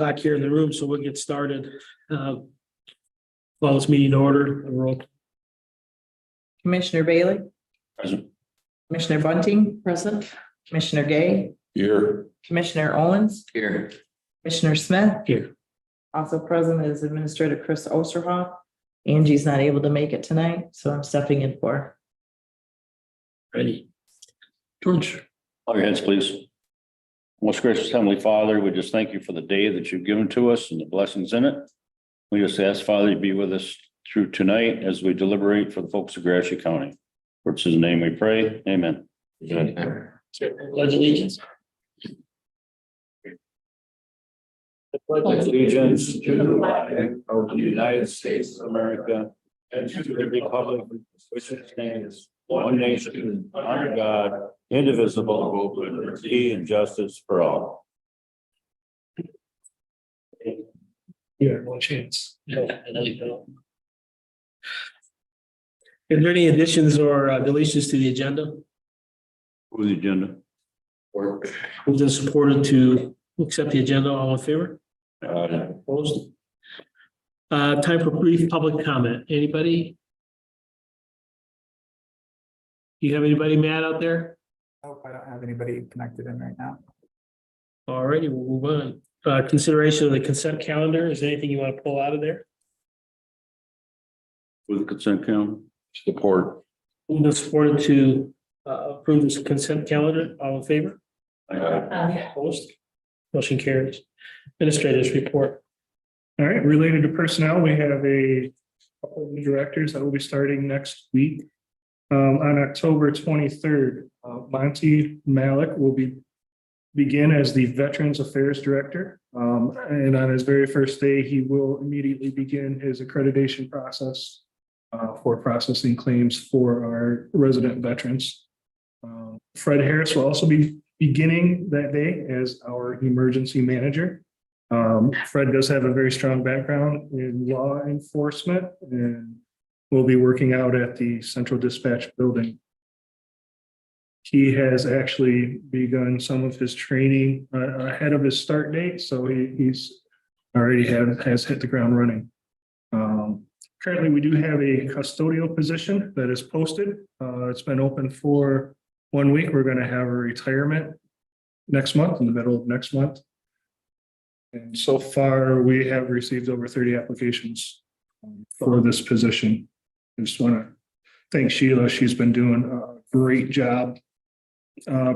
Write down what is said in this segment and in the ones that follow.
back here in the room, so we'll get started. Call this meeting to order. Roll. Commissioner Bailey, Present. Commissioner Bunting, present, Commissioner Gay, Here. Commissioner Owens, Here. Commissioner Smith. Here. Also present is Administrator Chris Osterhoff. Angie's not able to make it tonight, so I'm stepping in for her. Ready. George. Bow your heads, please. Most gracious Heavenly Father, we just thank you for the day that you've given to us and the blessings in it. We just ask, Father, to be with us through tonight as we deliberate for the folks of Gratiot County. For it's his name we pray. Amen. Pledge allegiance. Pledge allegiance to the flag of the United States of America and to the republic which stands one nation under God, indivisible, with liberty and justice for all. Yeah, one chance. Is there any additions or deletions to the agenda? Who's the agenda? Moved and supported to accept the agenda. All in favor? Opposed? Time for brief public comment. Anybody? Do you have anybody mad out there? Nope, I don't have anybody connected in right now. All righty, we'll move on. Consideration of the consent calendar. Is there anything you want to pull out of there? With the consent count? Support. Moved and supported to approve this consent calendar. All in favor? Opposed? Motion carries. Administrators report. All right, related to personnel, we have a couple of new directors that will be starting next week. On October 23rd, Monty Malik will begin as the Veterans Affairs Director. And on his very first day, he will immediately begin his accreditation process for processing claims for our resident veterans. Fred Harris will also be beginning that day as our emergency manager. Fred does have a very strong background in law enforcement and will be working out at the Central Dispatch Building. He has actually begun some of his training ahead of his start date, so he's already has hit the ground running. Currently, we do have a custodial position that is posted. It's been open for 1 week. We're going to have a retirement next month, in the middle of next month. And so far, we have received over 30 applications for this position. I just want to thank Sheila. She's been doing a great job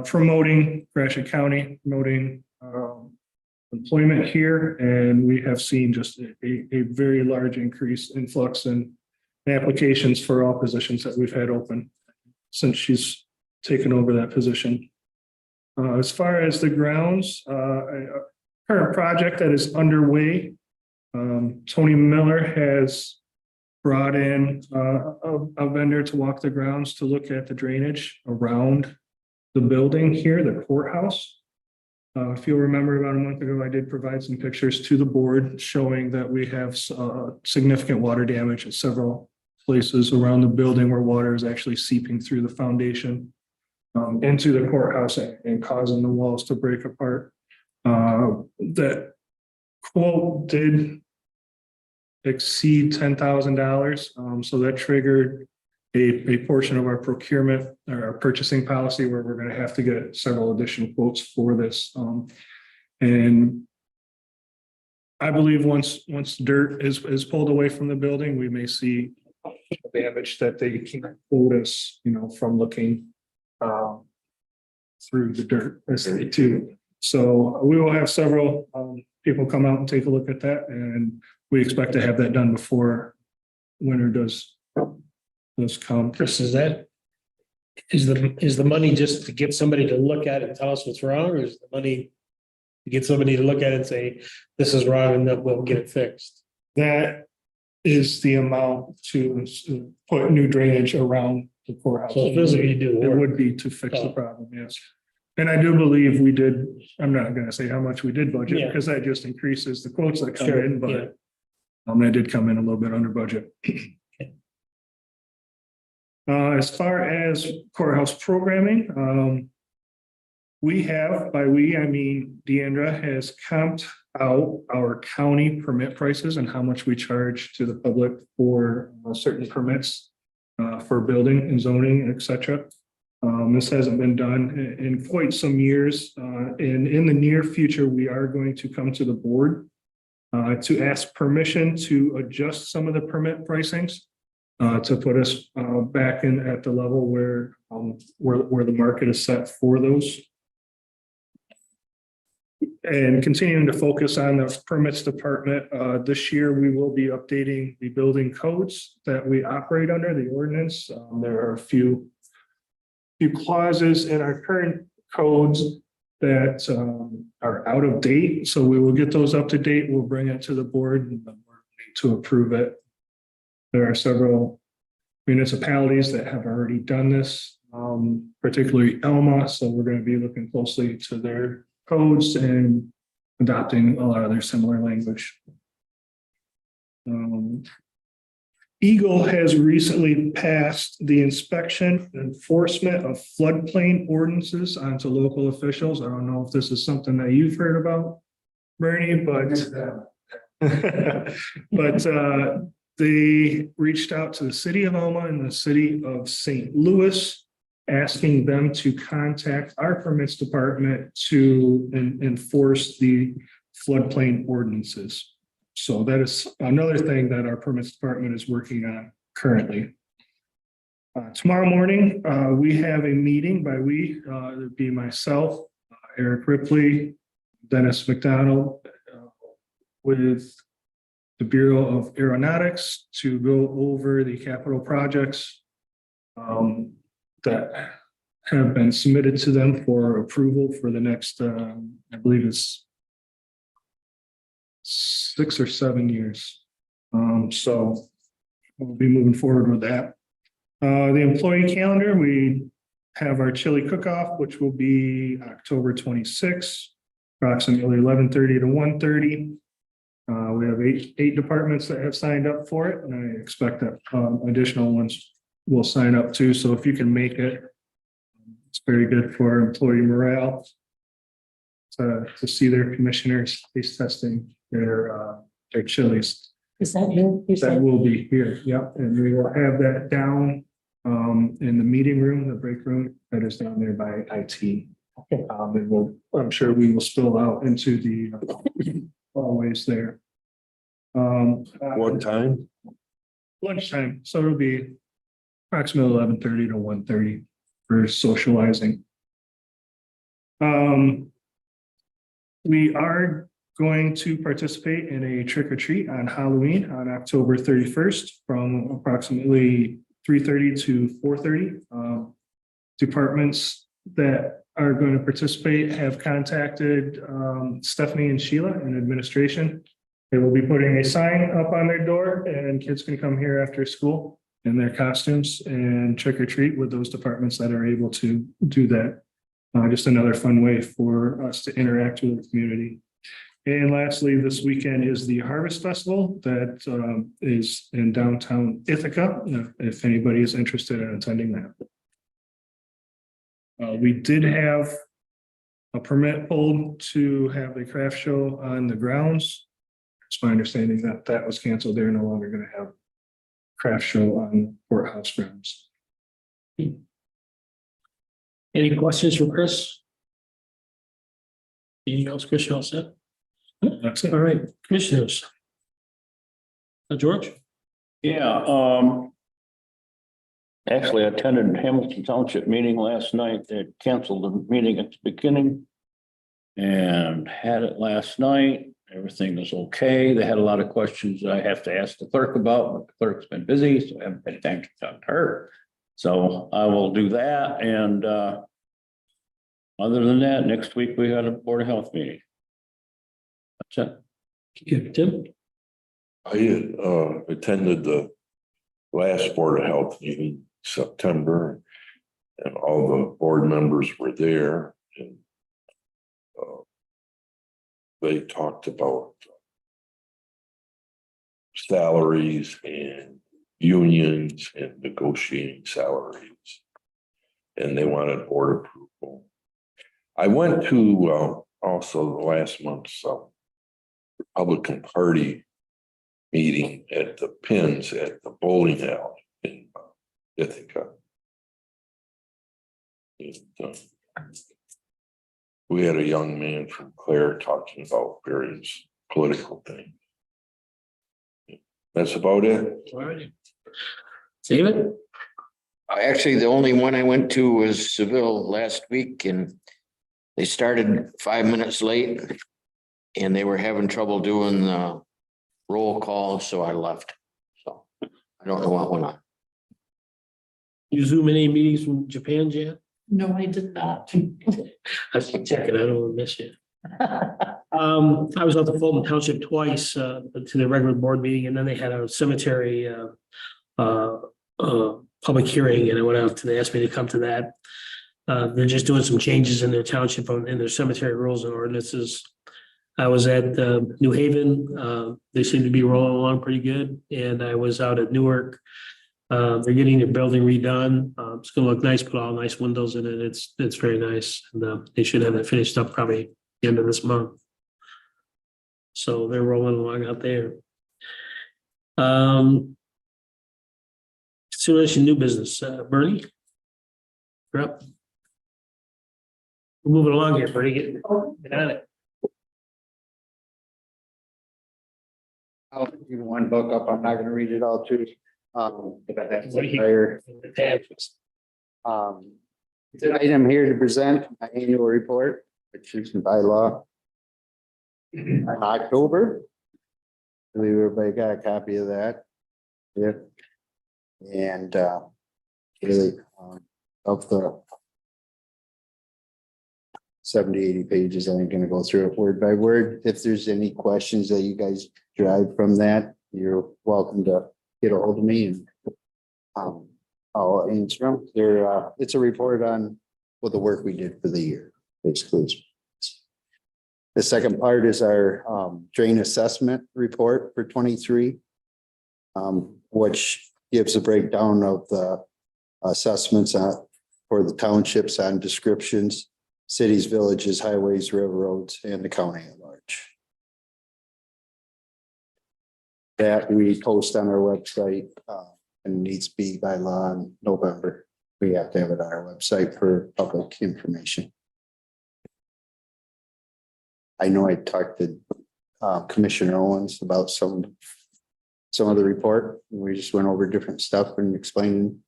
promoting Gratiot County, promoting employment here. And we have seen just a very large influx in applications for all positions that we've had open since she's taken over that position. As far as the grounds, current project that is underway, Tony Miller has brought in a vendor to walk the grounds to look at the drainage around the building here, the courthouse. If you'll remember, about a month ago, I did provide some pictures to the board showing that we have significant water damage at several places around the building where water is actually seeping through the foundation into the courthouse and causing the walls to break apart. That quote did exceed $10,000. So that triggered a portion of our procurement or our purchasing policy where we're going to have to get several additional quotes for this. And I believe once dirt is pulled away from the building, we may see damage that they can't quote us, from looking through the dirt too. So we will have several people come out and take a look at that, and we expect to have that done before winter does come. Chris, is the money just to get somebody to look at it and tell us what's wrong, or is the money to get somebody to look at it and say, this is wrong, and then we'll get it fixed? That is the amount to put new drainage around the courthouse. So physically you do It work. would be to fix the problem, yes. And I do believe we did, I'm not gonna say how much we did budget, Yeah. because that just increases the quotes that come Sure, in, but that did come in a little bit under budget. As far as courthouse programming, we have, by we, I mean, Deandra has comped out our county permit prices and how much we charge to the public for certain permits for building and zoning, et cetera. This hasn't been done in quite some years. And in the near future, we are going to come to the board to ask permission to adjust some of the permit pricings to put us back in at the level where the market is set for those. And continuing to focus on the permits department, this year we will be updating the building codes that we operate under, the ordinance. There are a few clauses in our current codes that are out of date. So we will get those up to date. We'll bring it to the board and the board will need to approve it. There are several municipalities that have already done this, particularly Elma. So we're going to be looking closely to their codes and adopting a lot of their similar language. Eagle has recently passed the inspection and enforcement of floodplain ordinances onto local officials. I don't know if this is something that you've heard about, Bernie, but they reached out to the city of Elma and the city of St. Louis, asking them to contact our permits department to enforce the floodplain ordinances. So that is another thing that our permits department is working on currently. Tomorrow morning, we have a meeting by it would be myself, Eric Ripley, Dennis McDonald, with the Bureau of Aeronautics to go over the capital projects that have been submitted to them for approval for the next, I believe it's 6 or 7 years. So we'll be moving forward with that. The employee calendar, we have our chili cook-off, which will be October 26th, approximately 11:30 to 1:30. We have eight departments that have signed up for it, and I expect that additional ones will sign up too. So if you can make it, it's very good for employee morale to see their commissioners taste testing their chilies. Is that you? That will be here. Yep. And we will have that down in the meeting room, the break room that is down there by IT. Okay. And I'm sure we will spill out into the hallways there. What time? Lunchtime. So it'll be approximately 11:30 to 1:30 for socializing. We are going to participate in a trick or treat on Halloween on October 31st from approximately 3:30 to 4:30. Departments that are going to participate have contacted Stephanie and Sheila in administration. They will be putting a sign up on their door and kids can come here after school in their costumes and trick or treat with those departments that are able to do that. Just another fun way for us to interact with the community. And lastly, this weekend is the Harvest Festival that is in downtown Ithaca, if anybody is interested in attending that. We did have a permit pulled to have a craft show on the grounds. It's my understanding that that was canceled. They're no longer going to have craft show on courthouse grounds. Any questions for Chris? Anything else, Chris, you all set? That's it. All right, commissioners. George? Yeah, actually I attended Hamilton Township meeting last night. They canceled the meeting at the beginning and had it last night. Everything is okay. They had a lot of questions that I have to ask the clerk about, but the clerk's been busy, so I haven't had time to talk to her. So I will do that. And other than that, next week we got a Board of Health meeting. That's it. Yeah, Tim? I attended the last Board of Health meeting in September, and all the board members were there, and they talked about salaries and unions and negotiating salaries, and they wanted board approval. I went to also the last month's Republican Party meeting at the Pins at the bowling alley in Ithaca. We had a young man from Clare talking about various political things. That's about it. All right. David? Actually, the only one I went to was Seville last week and they started 5 minutes late and they were having trouble doing the roll call, so I left. So I don't know what went on. You Zoom any meetings from Japan, Jan? No, I did not. I should check it. I don't want to miss you. I was out to Fulton Township twice, to the regular board meeting, and then they had a cemetery, public hearing, and I went out to, they asked me to come to that. They're just doing some changes in their township, in their cemetery rules and ordinances. I was at, New Haven, they seem to be rolling along pretty good, and I was out at Newark. They're getting their building redone. It's gonna look nice, put all nice windows in it. It's very nice. And they should have it finished up probably the end of this month. So they're rolling along out there. Consideration new business, Bernie? You're up. We're moving along here, Bernie. Get on it. I'll give you one book up. I'm not gonna read it all too. But that's What do you- entire. Tonight I'm here to present my annual report, which is by law. In October. I believe everybody got a copy of that. Yeah. And really, of the 70-80 pages, I ain't gonna go through it word by word. If there's any questions that you guys derive from that, you're welcome to get a hold of me and I'll answer them. It's a report on what the work we did for the year, basically. The second part is our drain assessment report for 23, which gives a breakdown of the assessments for the townships on descriptions, cities, villages, highways, railroads, and the county at large. That we post on our website and needs to be by law in November. We have to have it on our website for public information. I know I talked to Commissioner Owens about some of the report. We just went over different stuff and explaining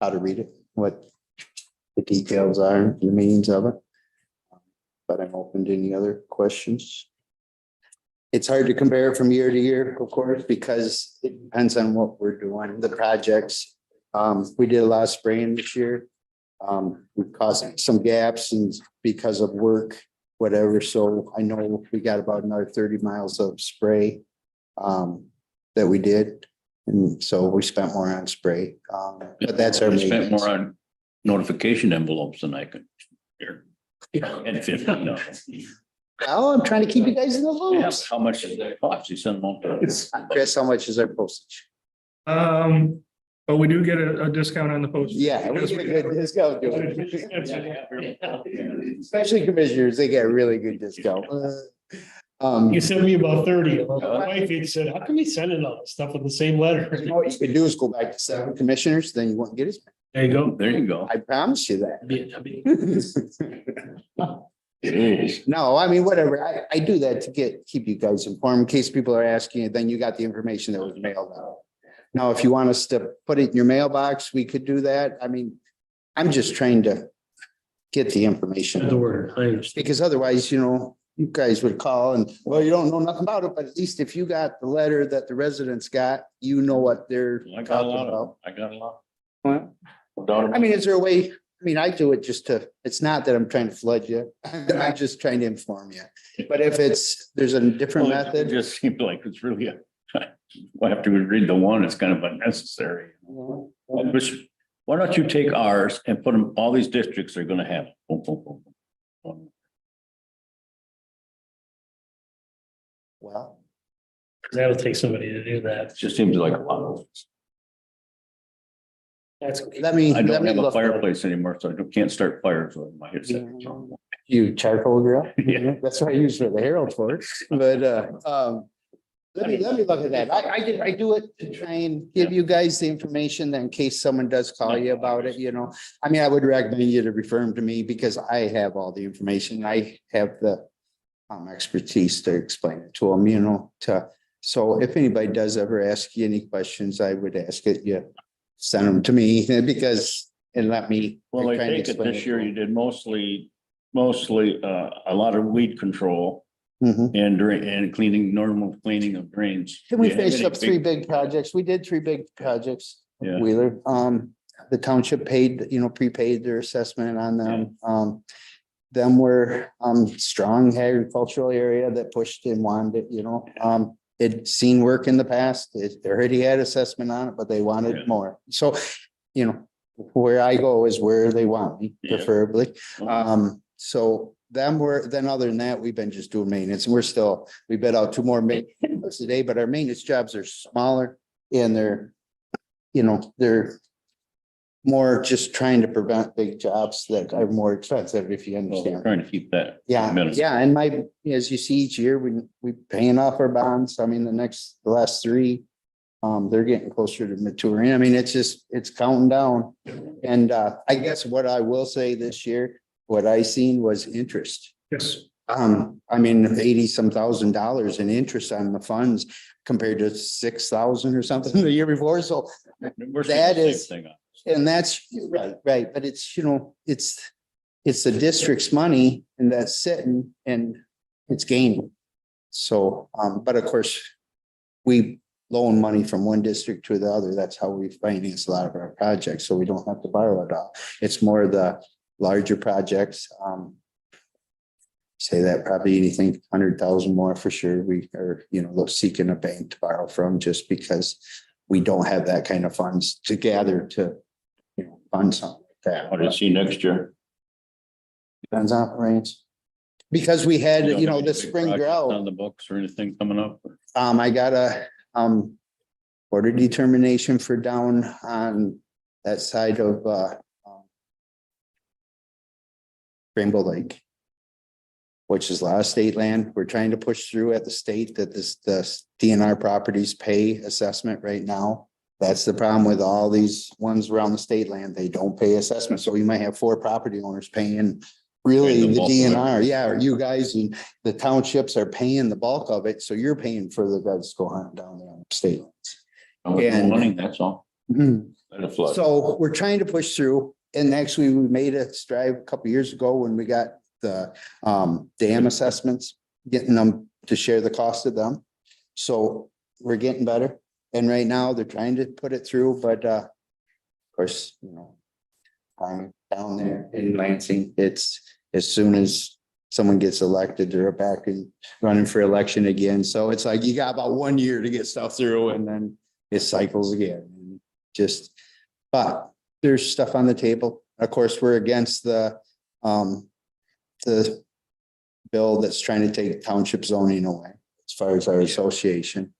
how to read it, what the details are, the meanings of it. But I'm open to any other questions. It's hard to compare from year to year, of course, because it depends on what we're doing, the projects. We did a lot of spraying this year. We caused some gaps and because of work, whatever. So I know we got about another 30 miles of spray that we did. And so we spent more on spray. But that's our I spent maintenance. more on notification envelopes than I could here. And 15. Oh, I'm trying to keep you guys in the Yeah, loop. how much does that cost? You send them on to. Chris, how much is our postage? But we do get a discount on the post. Yeah, we get a good discount. doing it. Especially commissioners, they get a really good discount. You sent me about 30. My wife had said, how come we send it all this stuff with the same letter? You know what you could do is go back to 7 commissioners, then you won't get as many. There you go. There you go. I promise you that. Jeez. No, I mean, whatever. I do that to keep you guys informed in case people are asking you, then you got the information that was mailed out. Now, if you want us to put it in your mailbox, we could do that. I mean, I'm just trying to get the information. The word, I understand. Because otherwise, you guys would call and, well, you don't know nothing about it, but at least if you got the letter that the residents got, you know what they're I got a talking lot of, about. I got a lot. Well, I mean, is there a way, I do it just it's not that I'm trying to flood you. I'm just trying to inform you. But if there's a different Well, It method. just seemed like it's really after we read the one, it's kind of unnecessary. Why don't you take ours and put them, all these districts are gonna have. Boom, boom, boom, boom. Well, That'll take somebody to do that. It just seems like a lot. That's. let me I don't have a look. fireplace anymore, so I can't start fires with my headset. You charcoal grill? Yeah. That's what I use for the Herald for, but, let me look at that. I do it to try and give you guys the information that in case someone does call you about it, you know. I mean, I would recommend you to refer them to me because I have all the information. I have the expertise to explain it to them, you know, so if anybody does ever ask you any questions, I would ask it, you send them to me because, and let me. Well, I try and think it explain this to year them. you did mostly a lot of weed control Mhm. and normal cleaning of drains. And we Do you have finished any up three big projects. We did three big projects. Yeah. Wheeler, the township paid, you know, prepaid their assessment on them. Them were, strong agricultural area that pushed and wanted it, you know, it'd seen work in the past. It already had assessment on it, but they Yeah. wanted more. So, you know, where I go is where they want me Yeah. preferably. So them were, then other than that, we've been just doing maintenance and we bid out two more maintenance today, but our maintenance jobs are smaller and they're, you know, they're more just trying to prevent big jobs that are more expensive, if you Well, we're understand. trying to keep that. Yeah, minimum. yeah, and as you see each year, we paying off our bonds. I mean, the last three, they're getting closer to maturing. I mean, it's counting down. And, I guess what I will say this year, what I seen was interest. Yes. I mean, 80 some $1,000s in interest on the funds compared to 6,000 or something the year before. So, We're seeing that the same is- thing. and that's right, but it's, you know, it's the district's money and that's sitting and it's gaining. So, but of course, we loan money from one district to the other. That's how we finance a lot of our projects. So we don't have to borrow it all. It's more the larger projects. Say that probably anything 100,000 more for sure. We are, you know, seeking a bank to borrow from just because we don't have that kind of funds to gather to, you know, fund something like How that. do you see next year? Depends on the rains. Because we had, you know, have any the big spring projects drought, On the books or anything coming up? I got a, order determination for down on that side of, Rainbow Lake, which is a lot of state land. We're trying to push through at the state that the DNR properties pay assessment right now. That's the problem with all these ones around the state land. They don't pay assessment. So you might have 4 property owners paying really Paying the the bulk of it. DNR. Yeah, or you guys and the townships are paying the bulk of it. So you're paying for the guys to go hunt down there on the state lands. And- Money, that's all. Mhm. And a flood. So we're trying to push through and actually we made a strive a couple years ago when we got the dam assessments, getting them to share the cost of them. So we're getting better. And right now they're trying to put it through, but of course, you know, I'm down there in Lansing, it's as soon as someone gets elected, they're back and running for election again. So it's like you got about 1 year to get stuff through and then it cycles again. Just, but there's stuff on the table. Of course, we're against the bill that's trying to take township zoning away as far as our association.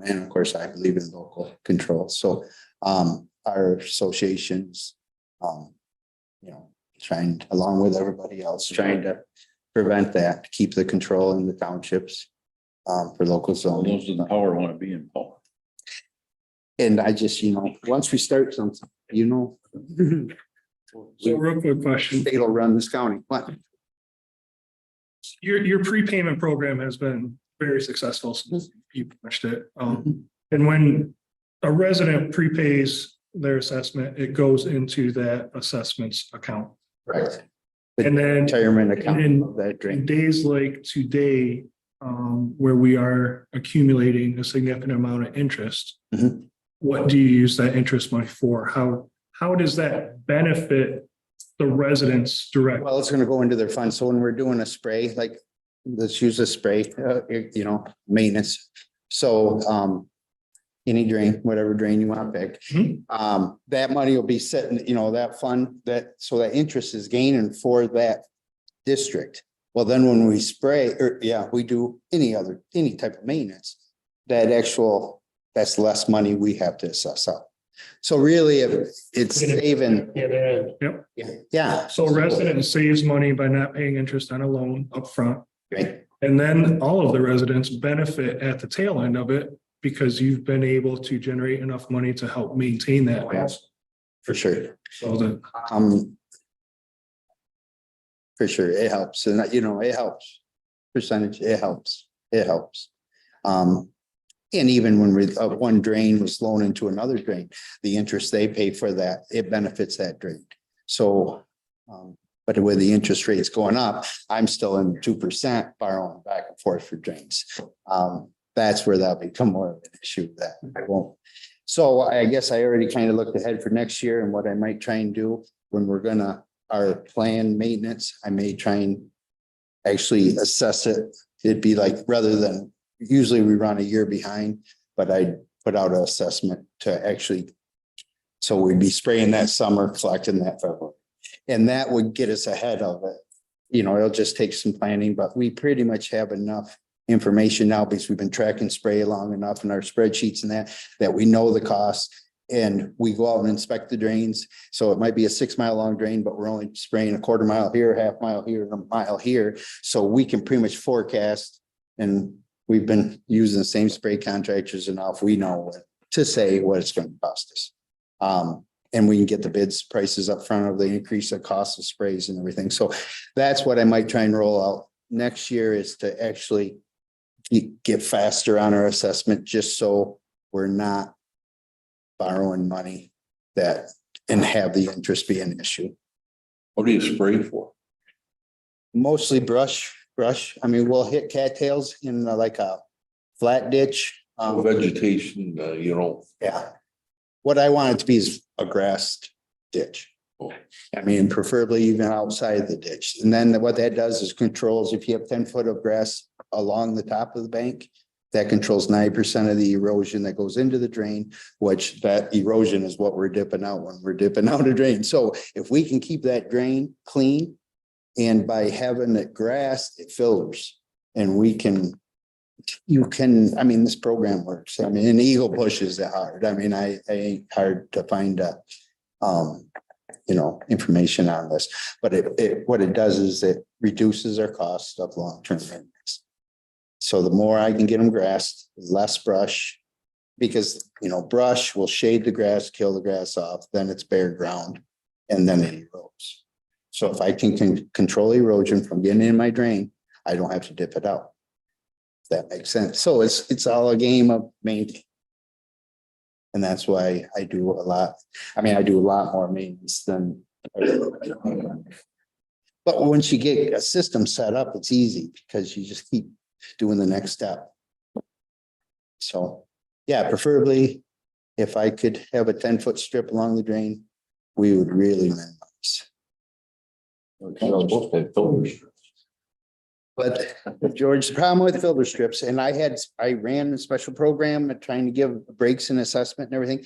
And of course, I believe in local control. So our associations, you know, trying along with everybody else, trying to prevent that, to keep the control in the townships for local All zoning. those in power want to be in power. And I just, you know, once we start something, you know. So real quick question. It'll run this county. What? Your prepayment program has been very successful since you launched it. And when a resident prepays their assessment, it goes into that assessments account. Right. And then Retirement account in- of that in drain. days like today, where we are accumulating a significant amount of interest. Mhm. What do you use that interest money for? How does that benefit the residents directly? Well, it's gonna go into their fund. So when we're doing a spray, like, let's use a spray, you know, maintenance. So, any drain, whatever drain you want to pick. Mhm. That money will be sitting, you know, that fund so that interest is gaining for that district. Well, then when we spray, or we do any type of maintenance, that's less money we have to assess out. So really, it's saving, Yeah, they're in. yeah. So a resident saves money by not paying interest on a loan upfront. Right. And then all of the residents benefit at the tail end of it because you've been able to generate enough money to help maintain that house. For sure. So that, For sure, it helps, and it helps. Percentage, it helps, it helps. And even when one drain was flown into another drain, the interest they pay for that, it benefits that drain. So, but with the interest rates going up, I'm still in 2% borrowing back and forth for drains. That's where that'll become more of an issue that I won't. So I guess I already kind of looked ahead for next year and what I might try and do when we're our planned maintenance, I may try and actually assess it. It'd be like, rather than, usually we run a year behind, but I put out an assessment to actually, so we'd be spraying that summer, collecting that February. And that would get us ahead of it. It'll just take some planning, but we pretty much have enough information now because we've been tracking spray long enough in our spreadsheets and that we know the cost. And we go out and inspect the drains. So it might be a 6 mile long drain, but we're only spraying a quarter mile here, half mile here, and a mile here. So we can pretty much forecast, and we've been using the same spray contractors enough. We know what to say what it's going to cost us. And we can get the bids prices up front of the increase of cost of sprays and everything. So that's what I might try and roll out next year, is to actually get faster on our assessment, just so we're not borrowing money and have the interest be an issue. What do you spray for? Mostly brush. I mean, we'll hit cattails in like a flat ditch. Vegetation, Yeah. What I want it to be is a grassed ditch. I mean, preferably even outside the ditch. And then what that does is controls, if you have 10 foot of grass along the top of the bank, that controls 90% of the erosion that goes into the drain, which that erosion is what we're dipping out when we're dipping out a drain. So if we can keep that drain clean, and by having it grass, it filters, and I mean, this program works. I mean, an eagle bush is hard. I mean, I ain't hard to find information on this, but what it does is it reduces our cost of long-term maintenance. So the more I can get them grassed, less brush, because, brush will shade the grass, kill the grass off, then it's bare ground, and then it erodes. So if I can control erosion from getting in my drain, I don't have to dip it out. If that makes sense. So it's all a game of maintenance. And that's why I do a lot. I mean, I do a lot more maintenance than. But once you get a system set up, it's easy because you just keep doing the next step. So, yeah, preferably if I could have a 10-foot strip along the drain, we would really minimize. But George, the problem with filter strips, and I ran a special program at trying to give breaks and assessment and everything,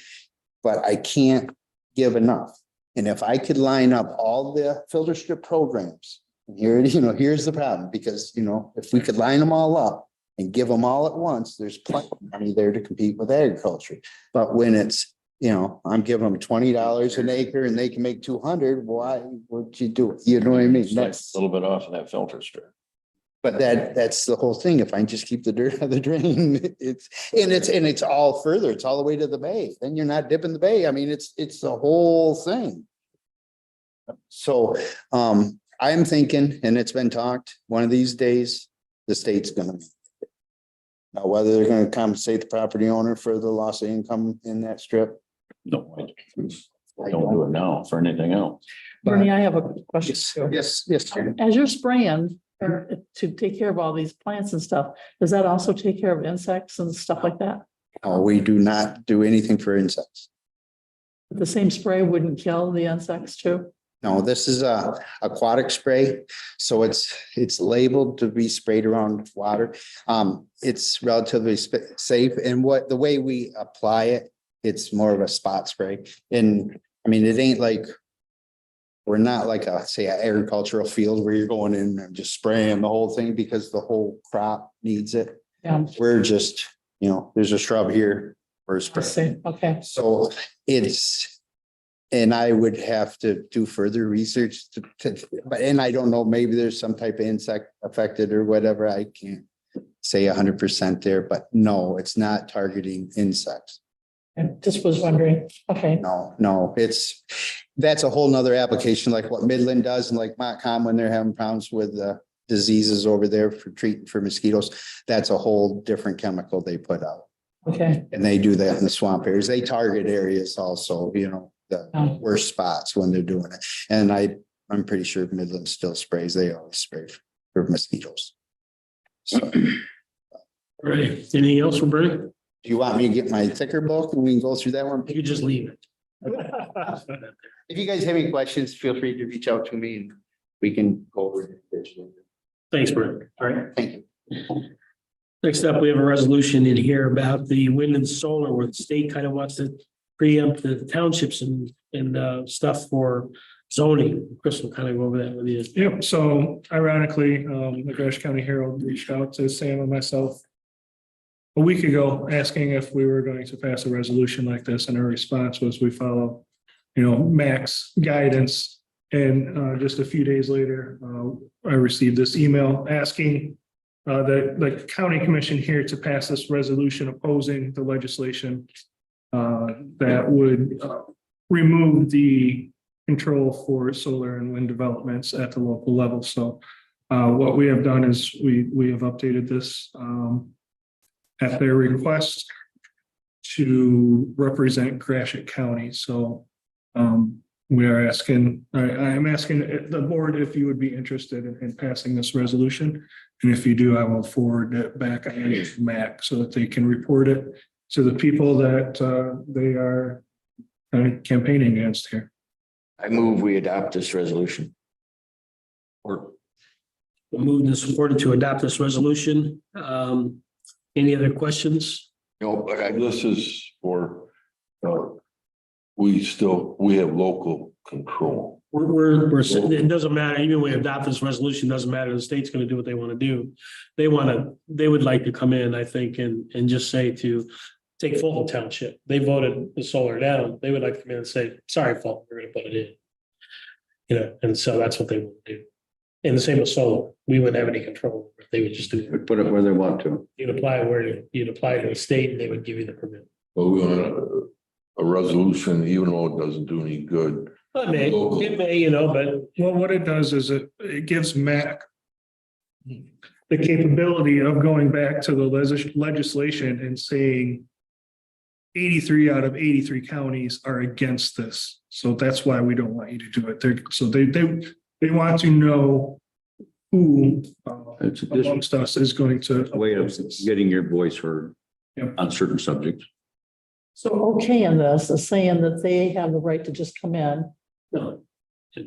but I can't give enough. And if I could line up all the filter strip programs, and here's the problem, because, if we could line them all up and give them all at once, there's plenty of money there to compete with agriculture. But when it's, I'm giving them $20 an acre and they can make 200, why would you do it? You know what I mean? That's a little bit off of that filter strip. But that's the whole thing. If I just keep the dirt out of the drain, it's all further. It's all the way to the bay. Then you're not dipping the bay. I mean, it's the whole thing. So I'm thinking, and it's been talked, one of these days, the state's gonna. Now, whether they're gonna compensate the property owner for the loss of income in that strip. No, I don't do it now for anything else. Bernie, I have a question. too. Yes. As you're spraying to take care of all these plants and stuff, does that also take care of insects and stuff like that? No, we do not do anything for insects. The same spray wouldn't kill the insects too? No, this is a aquatic spray, so it's labeled to be sprayed around water. It's relatively safe, and the way we apply it, it's more of a spot spray. And I mean, it ain't like, we're not like an agricultural field where you're going in and just spraying the whole thing because the whole crop needs it. Yeah. We're just, there's a shrub here, or I spray. see, okay. So it's, and I would have to do further research but, and I don't know, maybe there's some type of insect affected or whatever. I can't say 100% there, but no, it's not targeting insects. I just was wondering, okay, No, that's a whole nother application like what Midland does and like Montcalm when they're having problems with diseases over there for treating for mosquitoes. That's a whole different chemical they put out. okay, And they do that in the swamp areas. They target areas also, the Oh. worst spots when they're doing it. And I'm pretty sure Midland still sprays. They always spray for mosquitoes. So do All right, anything else from Bernie? you want me to get my thicker book and we can go through that one? You could just leave it. If you guys have any questions, feel free to reach out to me and we can go over it. Thanks, Bernie. All right. Thank you. Next up, we have a resolution in here about the wind and solar where the state kind of wants to preempt the townships and stuff for zoning. Chris will kind of go over that with you. Yep, so ironically, the Gratiot County Herald reached out to Sam and myself a week ago, asking if we were going to pass a resolution like this, and our response was we follow, MAC's guidance. And just a few days later, I received this email asking the county commission here to pass this resolution opposing the legislation that would remove the control for solar and wind developments at the local level. So what we have done is we have updated this at their request to represent Gratiot County. So we are asking, I am asking the board if you would be interested in passing this resolution. And if you do, I will forward it back on to MAC so that they can report it to the people that they are campaigning against here. I move we adopt this resolution. Or Moved and supported to adopt this resolution. Any other questions? No, but I, This is for, we have local control. It doesn't matter, even when we adopt this resolution, doesn't matter, the state's gonna do what they wanna do. They would like to come in, I think, and just say to take Fulton Township, they voted the solar down, they would like to come in and say, sorry, Fulton, we're gonna put it in. And so that's what they would do. And the same with solar, we wouldn't have any control, they would just do it. Put it where they want to. You'd apply to the state, and they would give you the permit. But we want a resolution, even though it doesn't do any good. It may, but Well, what it does is it gives MAC the capability of going back to the legislation and saying 83 out of 83 counties are against this. So that's why we don't want you to do it. They want to know who It's a amongst us is going to. way of getting your voice heard Yep. on certain subjects. so okay in this is saying that they have the right to just come in. no.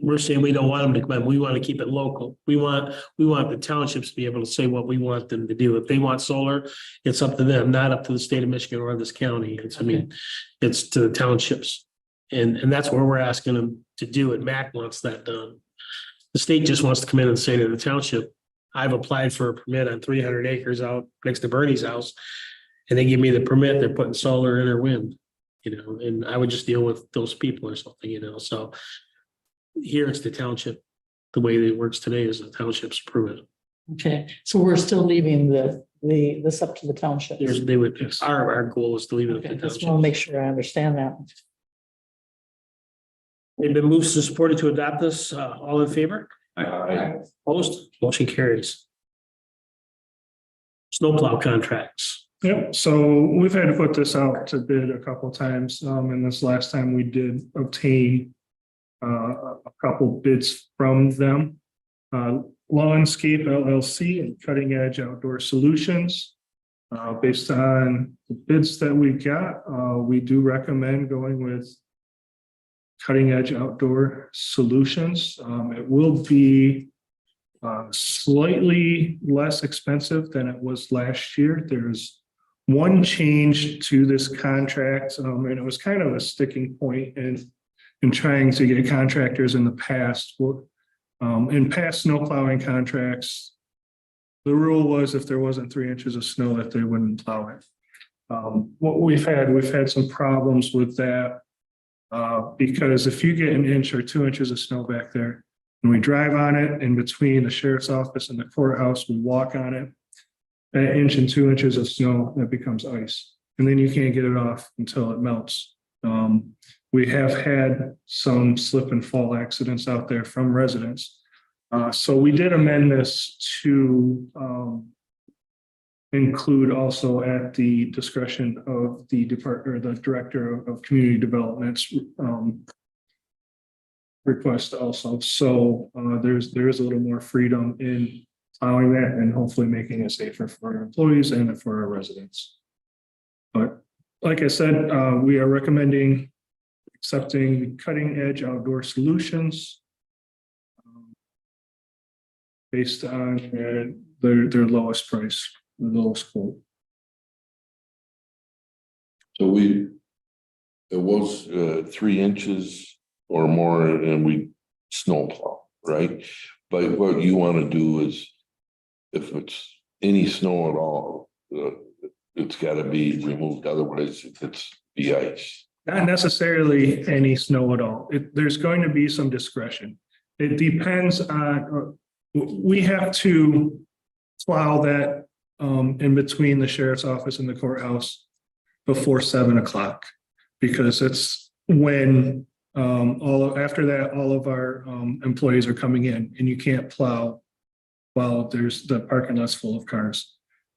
We're saying we don't want them to come in. We want to keep it local. We want the townships to be able to say what we want them to do. If they want solar, it's up to them, not up to the state of Michigan or this county. It's to the townships. And that's where we're asking them to do it. MAC wants that done. The state just wants to come in and say to the township, I've applied for a permit on 300 acres out next to Bernie's house. And they give me the permit, they're putting solar in or wind, and I would just deal with those people or something, so. Here it's the township. The way that it works today is the townships approve it. Okay, so we're still leaving this up to the township. Our goal is to leave it Okay, at the just want to township. make sure I understand that. They've been moved to supported to adopt this, all in favor? I Opposed? Motion carries. Snowplow contracts. Yep, so we've had to put this out to bid a couple times, and this last time we did obtain a couple bids from them. Lawnscape LLC and Cutting Edge Outdoor Solutions. Based on the bids that we got, we do recommend going with Cutting Edge Outdoor Solutions. It will be slightly less expensive than it was last year. There's one change to this contract, and it was kind of a sticking point in trying to get contractors in the past. In past snow plowing contracts, the rule was if there wasn't 3 inches of snow that they wouldn't plow it. What we've had some problems with that. Because if you get an inch or 2 inches of snow back there, and we drive on it in between the sheriff's office and the courthouse, we walk on it. That inch and 2 inches of snow, that becomes ice, and then you can't get it off until it melts. We have had some slip and fall accidents out there from residents. So we did amend this to include also at the discretion of the the director of community development's request also. So there is a little more freedom in allowing that and hopefully making it safer for our employees and for our residents. But like I said, we are recommending accepting cutting edge outdoor solutions based on their lowest price, the lowest quote. So it was 3 inches or more and we snowplow, right? But what you want to do is if it's any snow at all, it's got to be removed. Otherwise, it's the ice. Not necessarily any snow at all. There's going to be some discretion. It depends on, we have to plow that in between the sheriff's office and the courthouse before 7 o'clock. Because it's when after that, all of our employees are coming in and you can't plow while there's the parking lot's full of cars.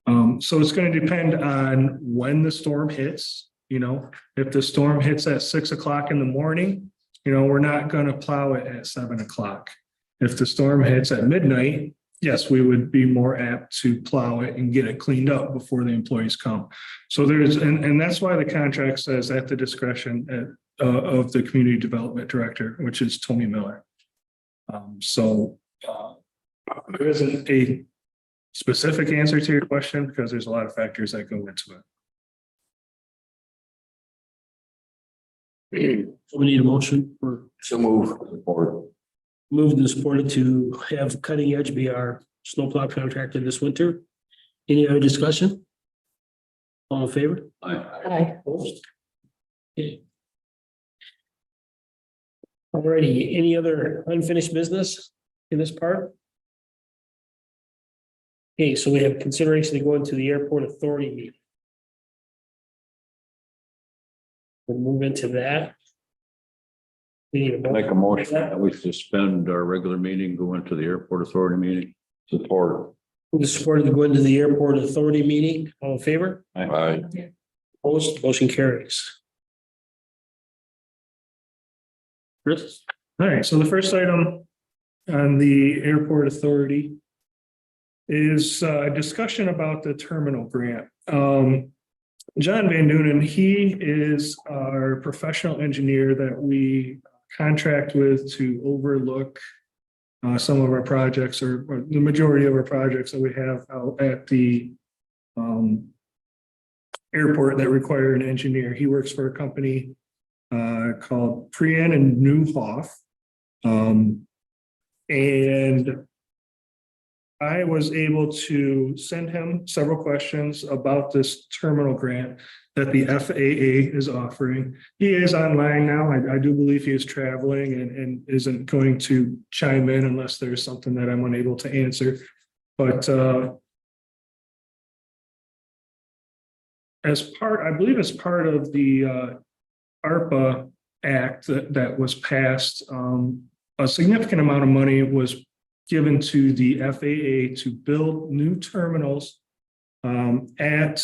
So it's going to depend on when the storm hits. You know, if the storm hits at 6 o'clock in the morning, you know, we're not going to plow it at 7 o'clock. If the storm hits at midnight, yes, we would be more apt to plow it and get it cleaned up before the employees come. So and that's why the contract says at the discretion of the community development director, which is Tony Miller. There isn't a specific answer to your question because there's a lot of factors that go into it. So we need a motion for So move. moved and supported to have Cutting Edge be our snowplow contractor this winter. Any other discussion? All in favor? Hi. Opposed? Okay. Alrighty, any other unfinished business in this part? Okay, so we have consideration to go into the airport authority meeting. We'll move into that. We need a Make a motion that we suspend our regular meeting, go into the airport authority meeting. Support. Move to support to go into the airport authority meeting. All in favor? Aye. Opposed? Motion carries. Chris? All right, so the first item on the airport authority is a discussion about the terminal grant. John Van Dunen, he is our professional engineer that we contract with to overlook some of our projects or the majority of our projects that we have out at the airport that require an engineer. He works for a company called Prian and Newhoff. And I was able to send him several questions about this terminal grant that the FAA is offering. He is online now. I do believe he is traveling and isn't going to chime in unless there's something that I'm unable to answer. But I believe as part of the ARPA Act that was passed, a significant amount of money was given to the FAA to build new terminals at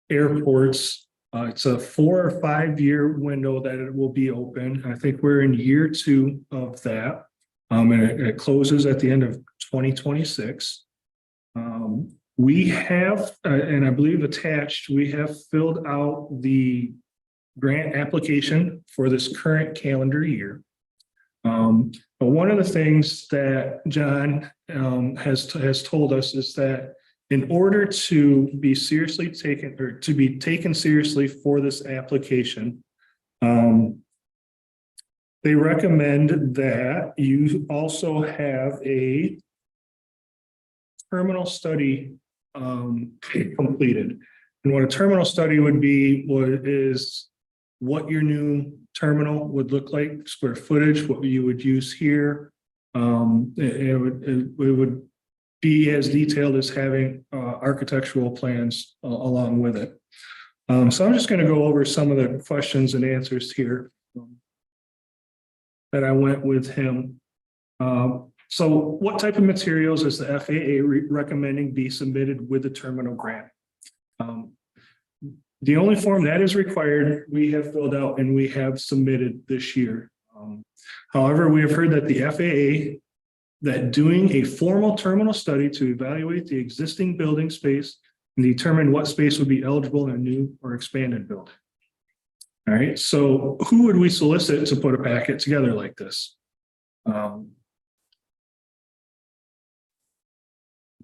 airports. It's a 4 or 5 year window that it will be open. I think we're in year 2 of that. And it closes at the end of 2026. We have, and I believe attached, we have filled out the grant application for this current calendar year. But one of the things that John has told us is that in order to be seriously taken or to be taken seriously for this application, they recommend that you also have a terminal study completed. And what a terminal study would be, is what your new terminal would look like, square footage, what you would use here. It would be as detailed as having architectural plans along with it. So I'm just going to go over some of the questions and answers here that I went with him. So what type of materials is the FAA recommending be submitted with the terminal grant? The only form that is required, we have filled out and we have submitted this year. However, we have heard that the FAA, that doing a formal terminal study to evaluate the existing building space and determine what space would be eligible in a new or expanded building. All right, so who would we solicit to put a packet together like this?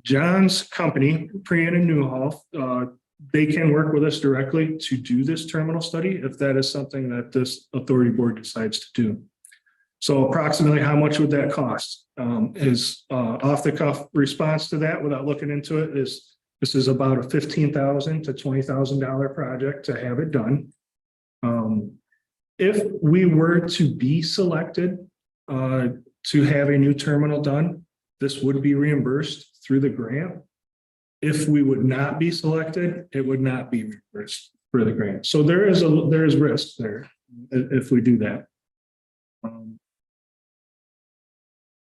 John's company, Prian and Newhoff, they can work with us directly to do this terminal study if that is something that this authority board decides to do. So approximately how much would that cost? Is off the cuff response to that without looking into it is this is about a $15,000 to $20,000 project to have it done. If we were to be selected to have a new terminal done, this would be reimbursed through the grant. If we would not be selected, it would not be reimbursed for the grant. So there is risk there if we do that.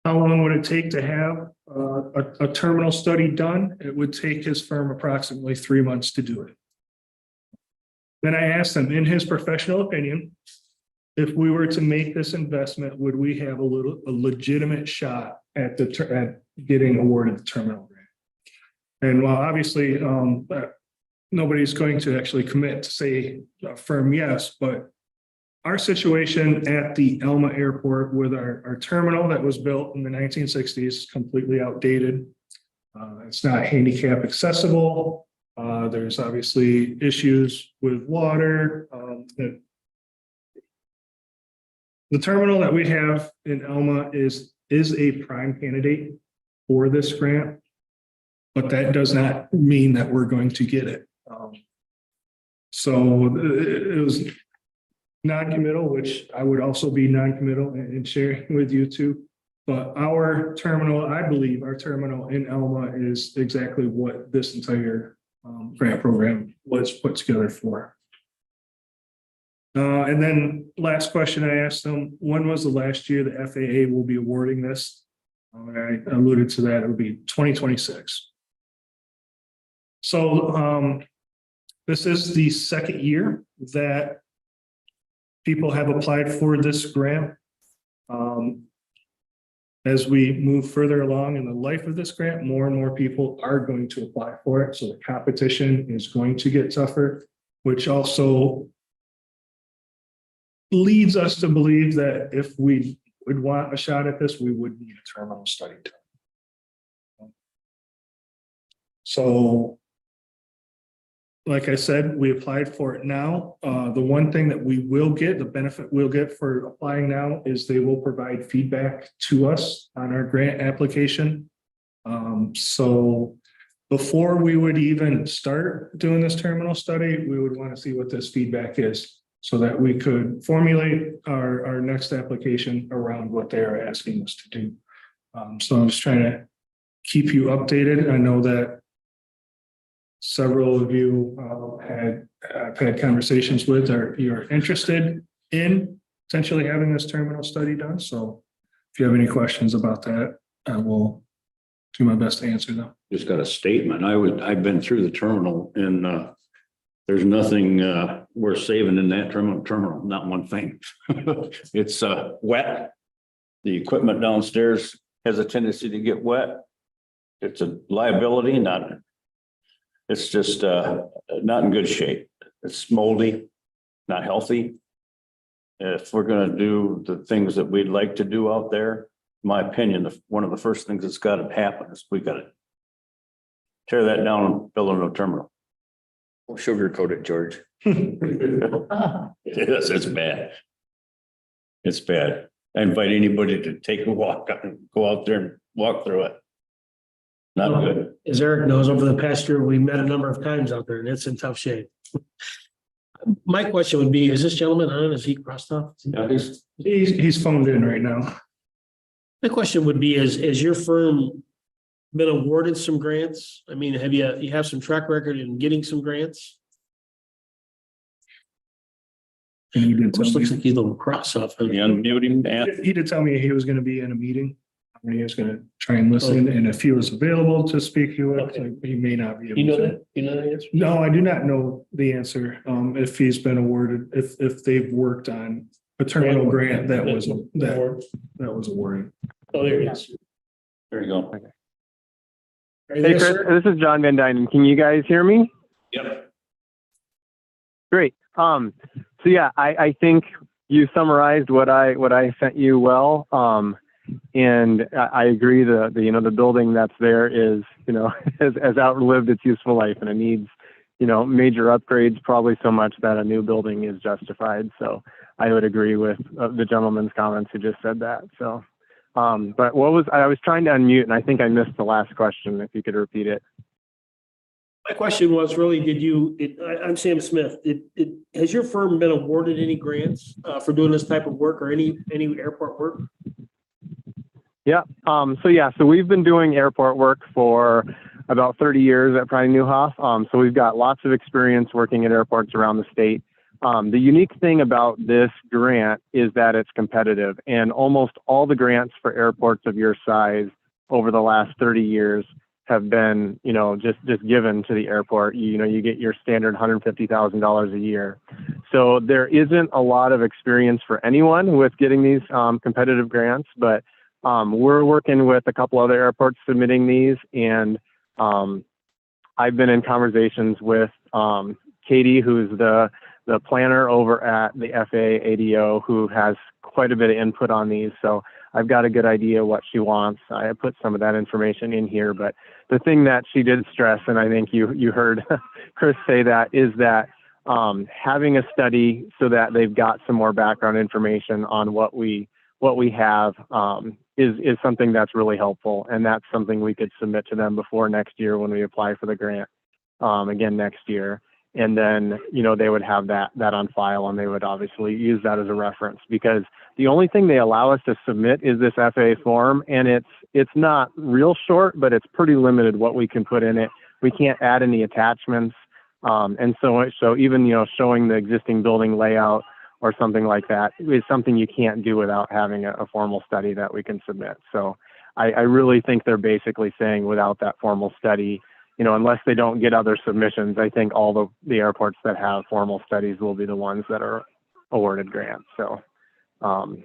How long would it take to have a terminal study done? It would take his firm approximately 3 months to do it. Then I asked him, in his professional opinion, if we were to make this investment, would we have a legitimate shot at getting awarded the terminal grant? And while obviously nobody's going to actually commit to say a firm yes, but our situation at the Elma Airport with our terminal that was built in the 1960s, completely outdated. It's not handicap accessible. There's obviously issues with water. The terminal that we have in Elma is a prime candidate for this grant, but that does not mean that we're going to get it. So it was non-committal, which I would also be non-committal in sharing with you too. But our terminal, I believe our terminal in Elma is exactly what this entire grant program was put together for. And then last question I asked them, when was the last year the FAA will be awarding this? And I alluded to that, it would be 2026. So this is the second year that people have applied for this grant. As we move further along in the life of this grant, more and more people are going to apply for it. So the competition is going to get tougher, which also leads us to believe that if we would want a shot at this, we would need a terminal study done. So, like I said, we applied for it now. The one thing that we will get, the benefit we'll get for applying now is they will provide feedback to us on our grant application. So before we would even start doing this terminal study, we would want to see what this feedback is so that we could formulate our next application around what they are asking us to do. So I'm just trying to keep you updated. I know that several of you I've had conversations with you're interested in potentially having this terminal study done. So if you have any questions about that, I will do my best to answer them. Just got a statement. I've been through the terminal and there's nothing worth saving in that terminal, not one thing. It's wet. The equipment downstairs has a tendency to get wet. It's a liability, it's just not in good shape. It's moldy, not healthy. If we're going to do the things that we'd like to do out there, in my opinion, one of the first things that's got to happen is we got to tear that down and build a new terminal. Don't sugarcoat it, George. Yes, it's bad. It's bad. I invite anybody to take a walk, go out there and walk through it. Not good. As Eric knows, over the past year, we met a number of times out there and it's in tough shape. My question would be, is this gentleman on? Is he crossed off? Yeah. He's phoned in right now. My question would be, has your firm been awarded some grants? I mean, you have some track record in getting some grants? And he did tell Almost looks me, like he's a little cross off. You unmute him, Dan? he did tell me he was gonna be in a meeting. And he was gonna try and listen, and if he was available to speak, he would, Okay. he may not be You able know to. that? You know that answer? No, I do not know the answer, if he's been awarded, if they've worked on a terminal grant that was awarded. Oh, there he is. There you go. Are you Hey, there, Chris, sir? this is John Van Dynen. Can you guys hear me? Yep. Great. So yeah, I think you summarized what I sent you well. And I agree the building that's there is, has outlived its useful life, and it needs, major upgrades, probably so much that a new building is justified. So I would agree with the gentleman's comments who just said that. So, but I was trying to unmute, and I think I missed the last question. If you could repeat it. My question was really, I'm Sam Smith. Has your firm been awarded any grants for doing this type of work or any airport work? Yeah. So we've been doing airport work for about 30 years at Prime Newhoff. So we've got lots of experience working at airports around the state. The unique thing about this grant is that it's competitive, and almost all the grants for airports of your size over the last 30 years have been, just given to the airport. You get your standard $150,000 a year. So there isn't a lot of experience for anyone with getting these competitive grants, but we're working with a couple other airports submitting these, and I've been in conversations with Katie, who's the planner over at the FAA ADO, who has quite a bit of input on these. So I've got a good idea what she wants. I put some of that information in here, but the thing that she did stress, and I think you heard Chris say that, is that having a study so that they've got some more background information on what we have is something that's really helpful, and that's something we could submit to them before next year when we apply for the grant again next year. And then, they would have that on file, and they would obviously use that as a reference, because the only thing they allow us to submit is this FAA form, and it's not real short, but it's pretty limited what we can put in it. We can't add any attachments. And so even, showing the existing building layout or something like that is something you can't do without having a formal study that we can submit. So I really think they're basically saying without that formal study, unless they don't get other submissions, I think all the airports that have formal studies will be the ones that are awarded grants. So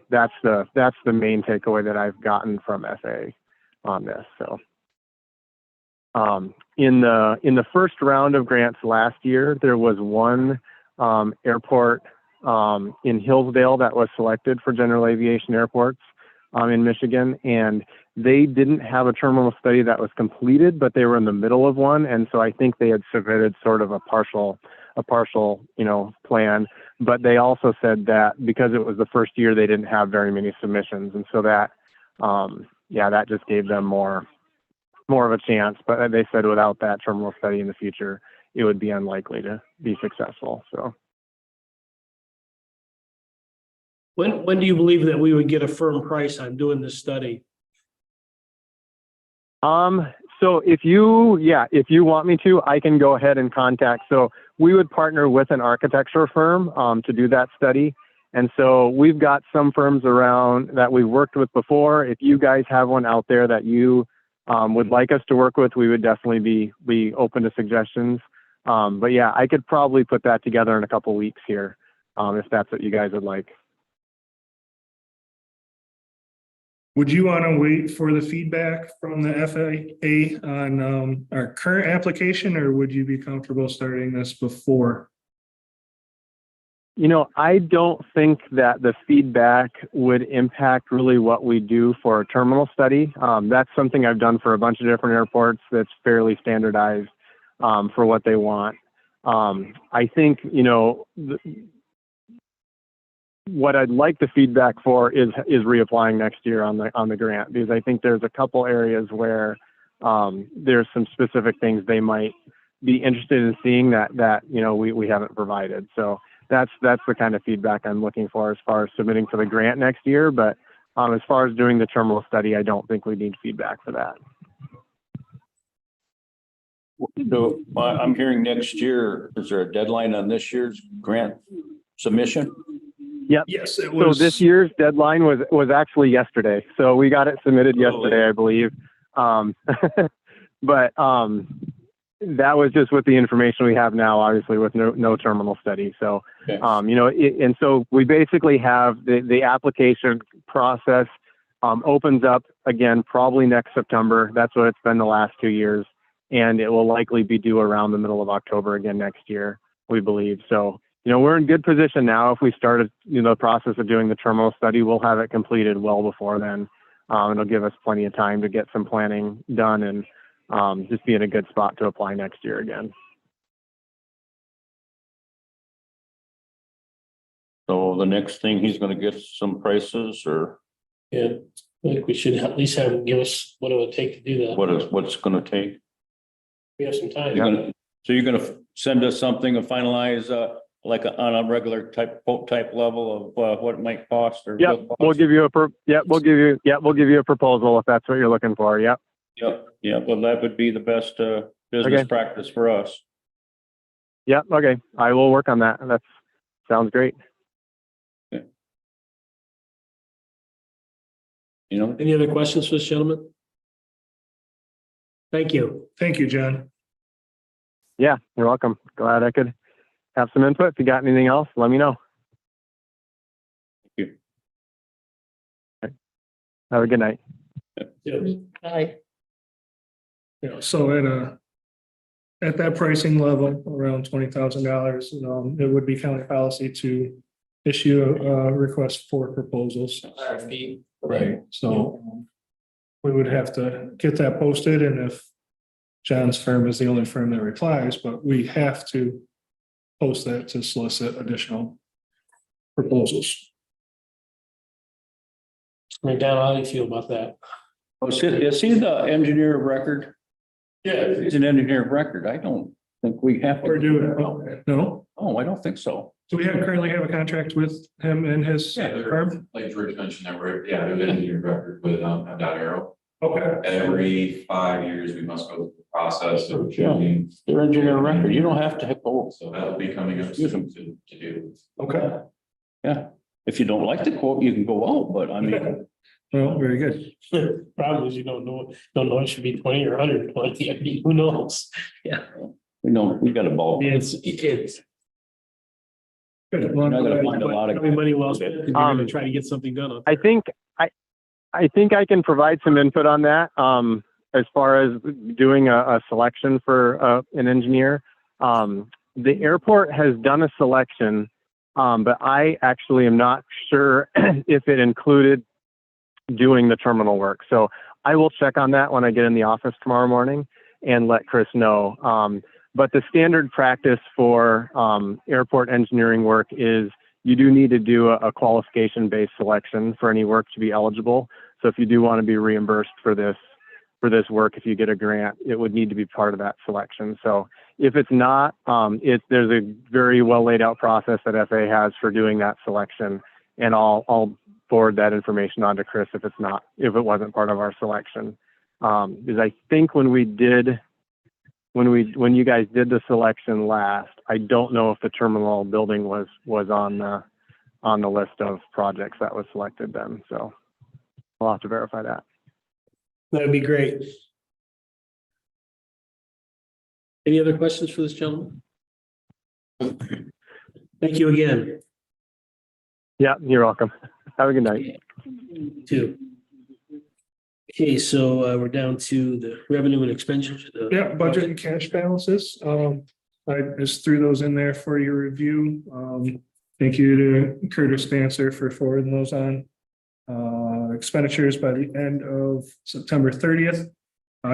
that's the main takeaway that I've gotten from FAA on this. So in the first round of grants last year, there was one airport in Hillsdale that was selected for general aviation airports in Michigan, and they didn't have a terminal study that was completed, but they were in the middle of one, and so I think they had submitted sort of a partial plan. But they also said that because it was the first year, they didn't have very many submissions, and so that that just gave them more of a chance. But they said without that terminal study in the future, it would be unlikely to be successful. So. When do you believe that we would get a firm price on doing this study? So if you want me to, I can go ahead and contact. So we would partner with an architecture firm to do that study. And so we've got some firms around that we've worked with before. If you guys have one out there that you would like us to work with, we would definitely be open to suggestions. But yeah, I could probably put that together in a couple weeks here, if that's what you guys would like. Would you want to wait for the feedback from the FAA on our current application, or would you be comfortable starting this before? I don't think that the feedback would impact really what we do for a terminal study. That's something I've done for a bunch of different airports that's fairly standardized for what they want. I think, what I'd like the feedback for is reapplying next year on the grant, because I think there's a couple areas where there's some specific things they might be interested in seeing that we haven't provided. So that's the kind of feedback I'm looking for as far as submitting for the grant next year. But as far as doing the terminal study, I don't think we need feedback for that. So I'm hearing next year, is there a deadline on this year's grant submission? Yep. Yes, it So was. this year's deadline was actually yesterday. So we got it submitted yesterday, I believe. But that was just with the information we have now, obviously with no terminal study. So, Okay. and so we basically have the application process opens up again, probably next September. That's what it's been the last 2 years. And it will likely be due around the middle of October again next year, we believe. So, we're in good position now. If we started, the process of doing the terminal study, we'll have it completed well before then. It'll give us plenty of time to get some planning done and just be in a good spot to apply next year again. So the next thing, he's going to get some prices, or Yeah, I think we should at least have him give us what it would take to do that. what's going to take? We have some time. So you're going to send us something and finalize, on a regular quote type level of what it might cost, or? Yeah, we'll give you we'll give you a proposal if that's what you're looking for. Yep. Yep. Yeah. Well, that would be the best business practice for us. Yep. Okay. I will work on that. That sounds great. Okay. Any other questions for this gentleman? Thank you. Thank you, John. Yeah, you're welcome. Glad I could have some input. If you got anything else, let me know. Thank you. Okay. Have a good night. Bye. So at that pricing level, around $20,000, it would be county policy to issue a request for proposals. Right, so we would have to get that posted, and if John's firm is the only firm that replies, but we have to post that to solicit additional proposals. Right down, how do you feel about that? Oh, is he the engineer of record? Yeah. He's an engineer of record. I don't think we have Or to. do it, no? Oh, I don't think so. Do we currently have a contract with him and his firm? Like George mentioned, that we're, they're the engineer record with Dot Arrow. Okay. Every 5 years, we must go through the process of Yeah. choosing. They're engineer of record. You don't have to go. So that'll be coming up soon to do. Okay, Yeah. If you don't like the quote, you can go out, but I mean, well, very good. Problem is you don't know it should be 20 or 120. I mean, who knows? Yeah. we got a ball. It's Good. You're not gonna find a lot of. probably money well spent. 'Cause You're gonna try to get something done. I think I can provide some input on that. As far as doing a selection for an engineer. The airport has done a selection, but I actually am not sure if it included doing the terminal work. So I will check on that when I get in the office tomorrow morning and let Chris know. But the standard practice for airport engineering work is you do need to do a qualification-based selection for any work to be eligible. So if you do want to be reimbursed for this work, if you get a grant, it would need to be part of that selection. So if it's not, there's a very well laid out process that FAA has for doing that selection, and I'll forward that information on to Chris if it wasn't part of our selection. Because I think when you guys did the selection last, I don't know if the terminal building was on the list of projects that was selected then. So we'll have to verify that. That'd be great. Any other questions for this gentleman? Thank you again. Yeah, you're welcome. Have a good night. Too. Okay, so we're down to the revenue and expenditures. Yeah, budget and cash balances. I just threw those in there for your review. Thank you to Curtis Spencer for forwarding those on. Expenditures by the end of September 30th.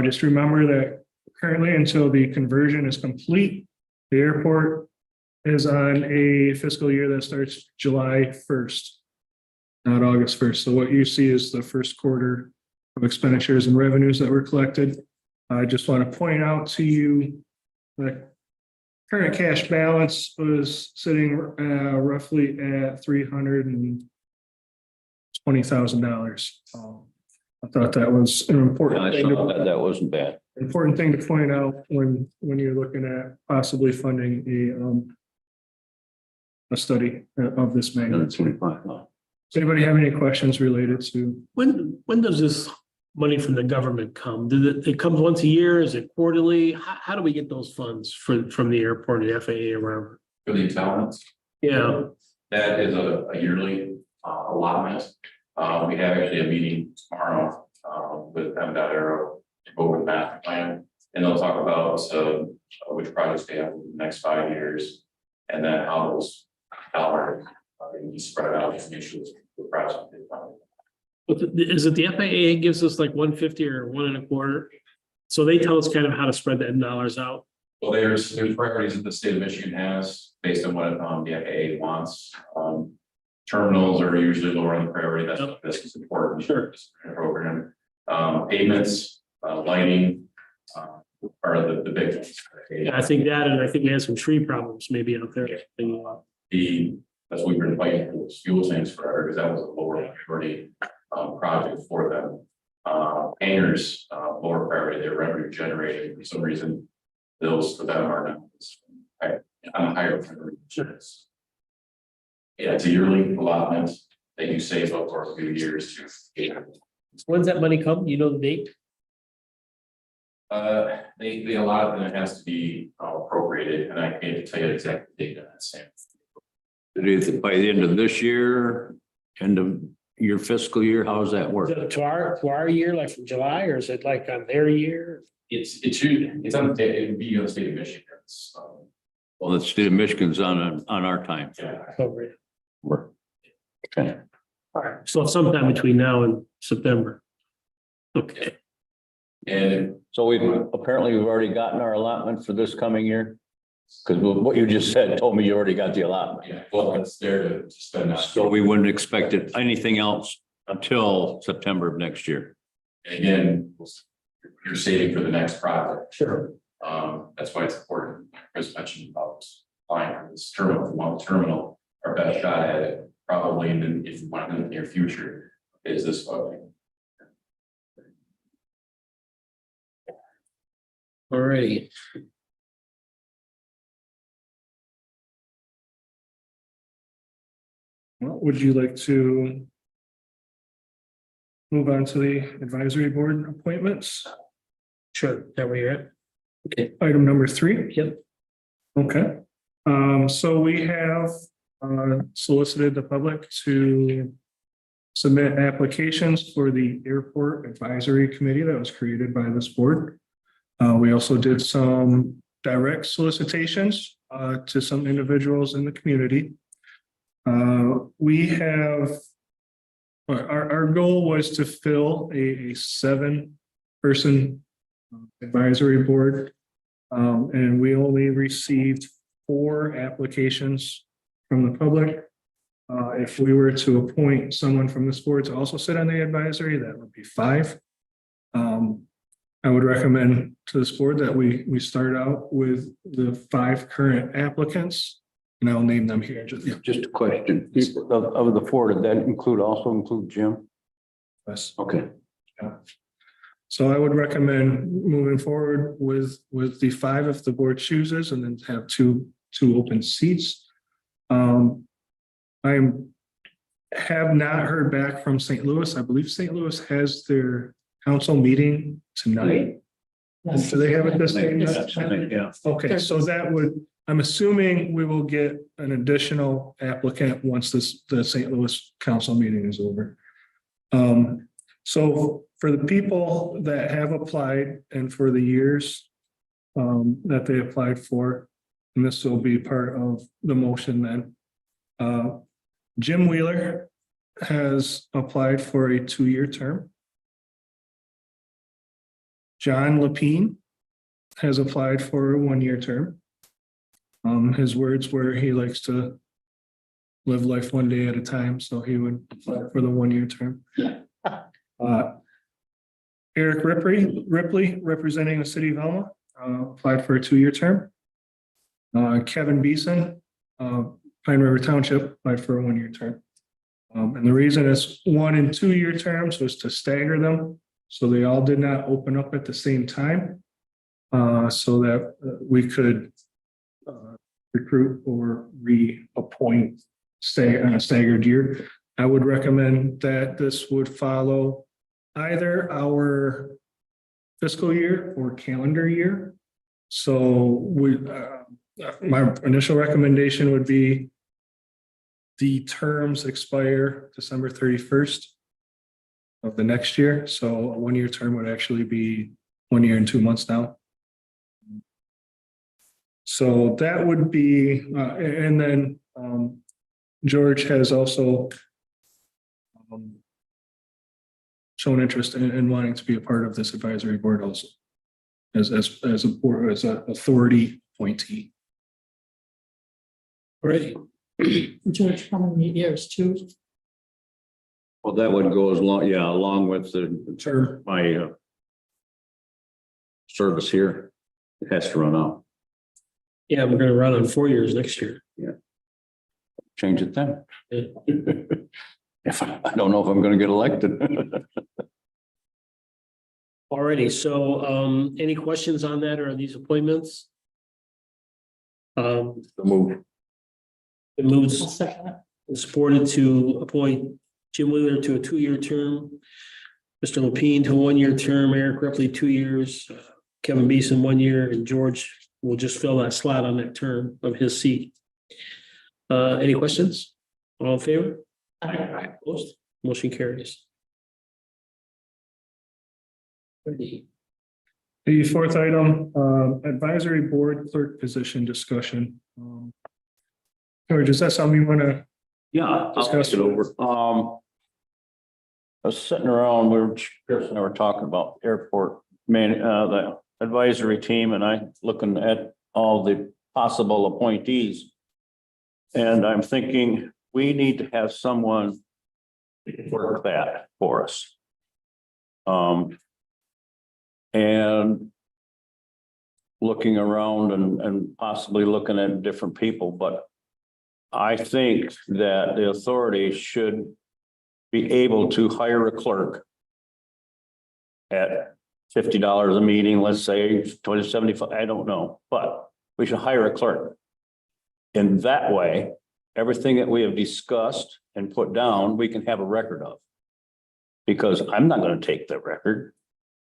Just remember that currently, until the conversion is complete, the airport is on a fiscal year that starts July 1st, not August 1st. So what you see is the first quarter of expenditures and revenues that were collected. I just want to point out to you the current cash balance was sitting roughly at $320,000. I thought that was an important I thing saw to, that wasn't bad. important thing to point out when you're looking at possibly funding a study of this magnitude. Does anybody have any questions related to? When does this money from the government come? It comes once a year? Is it quarterly? How do we get those funds from the airport, the FAA or wherever? For the talents, Yeah, that is a yearly allotment. We have actually a meeting tomorrow with M.Aero to go over the master plan. And they'll talk about which projects they have in the next 5 years. And then how those dollars can be spread out to make sure the project is done. but is it the FAA gives us like 150 or 1.25? So they tell us kind of how to spread the dollars out. Well, there's priorities that the state of Michigan has based on what the FAA wants. Terminals are usually lower on the priority. This is important. Sure. Program. Payments, lighting are the big ones. Yeah, I think that, and I think we had some tree problems maybe out there. That's what we've been fighting for those fuel tanks forever, because that was a lower priority project for them. Hangars, lower priority, they're revenue generating. For some reason, bills for them are not on a higher priority. Yeah, it's a yearly allotment. They do save up for a few years to. When's that money come? You know the date? They allot it, and it has to be appropriated, and I can't tell you exactly the date on that same. By the end of this year, end of your fiscal year, how does that work? Is it to our year, like from July, or is it like on their year? It's on the it would be on the state of Michigan. Well, the state of Michigan's on our time. Yeah. October. Okay. All right, so sometime between now and September. Okay. And So we've already gotten our allotment for this coming year? Because what you just said told me you already got the allotment. yeah, well, it's there to spend that. So we wouldn't expect anything else until September of next year. And again, you're saving for the next project. Sure. That's why it's important. Chris mentioned about applying for this terminal. If you want the terminal, our best shot at it, probably if you want it in the near future, is this funding. All righty. Well, would you like to move on to the advisory board appointments? Sure, that where you're at? Okay. Item number 3. Yep. Okay, so we have solicited the public to submit applications for the airport advisory committee that was created by this board. We also did some direct solicitations to some individuals in the community. We have, our goal was to fill a 7-person advisory board. And we only received 4 applications from the public. If we were to appoint someone from this board to also sit on the advisory, that would be 5. I would recommend to this board that we start out with the 5 current applicants, and I'll name them here. Just a question. Of the 4, did that also include Jim? Yes. Okay. So I would recommend moving forward with the 5 if the board chooses, and then have two open seats. I have not heard back from St. Louis. I believe St. Louis has their council meeting tonight. Do they have it this day? Yeah. Okay, so that would, I'm assuming we will get an additional applicant once the St. Louis council meeting is over. So for the people that have applied and for the years that they applied for, and this will be part of the motion then. Jim Wheeler has applied for a 2-year term. John Lapine has applied for a 1-year term. His words were he likes to live life one day at a time, so he would apply for the 1-year term. Eric Ripley, representing the city of Alma, applied for a 2-year term. Kevin Beeson, Pine River Township, applied for a 1-year term. And the reason is 1 and 2-year terms was to stagger them, so they all did not open up at the same time. So that we could recruit or reappoint on a staggered year. I would recommend that this would follow either our fiscal year or calendar year. So my initial recommendation would be the terms expire December 31st of the next year. So a 1-year term would actually be 1 year and 2 months now. So that would be, and then George has also shown interest in wanting to be a part of this advisory board also as a board, as an authority appointee. Great. George, how many years? 2? Well, that would go along with Sure. my service here. It has to run out. Yeah, we're gonna run on 4 years next year. Change it then. Yeah. If I don't know if I'm gonna get elected. Alrighty, so any questions on that or these appointments? Move. It moves and supported to appoint Jim Wheeler to a 2-year term, Mr. Lapine to a 1-year term, Eric Ripley 2 years, Kevin Beeson 1 year, and George will just fill that slot on that term of his seat. Any questions? All in favor? Opposed? Motion carries. The 4th item, advisory board clerk position discussion. George, is that something you want to? Yeah, I'll Discuss it over. I was sitting around, Chris and I were talking about airport the advisory team, and I looking at all the possible appointees. And I'm thinking we need to have someone work that for us. And looking around and possibly looking at different people, but I think that the authority should be able to hire a clerk at $50 a meeting, let's say 75, I don't know, but we should hire a clerk. In that way, everything that we have discussed and put down, we can have a record of. Because I'm not going to take the record.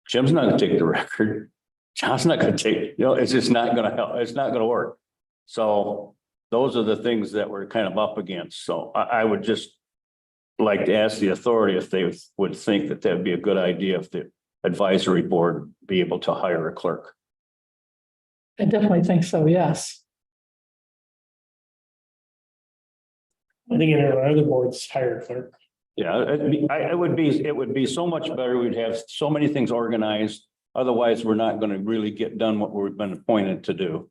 Jim's not going to take the record. John's not going to take, it's just not going to help. It's not going to work. So those are the things that we're kind of up against. So I would just like to ask the authority if they would think that that'd be a good idea if the advisory board be able to hire a clerk. I definitely think so, yes. I think in our other boards hire a clerk. Yeah, it would be so much better. We'd have so many things organized. Otherwise, we're not going to really get done what we've been appointed to do.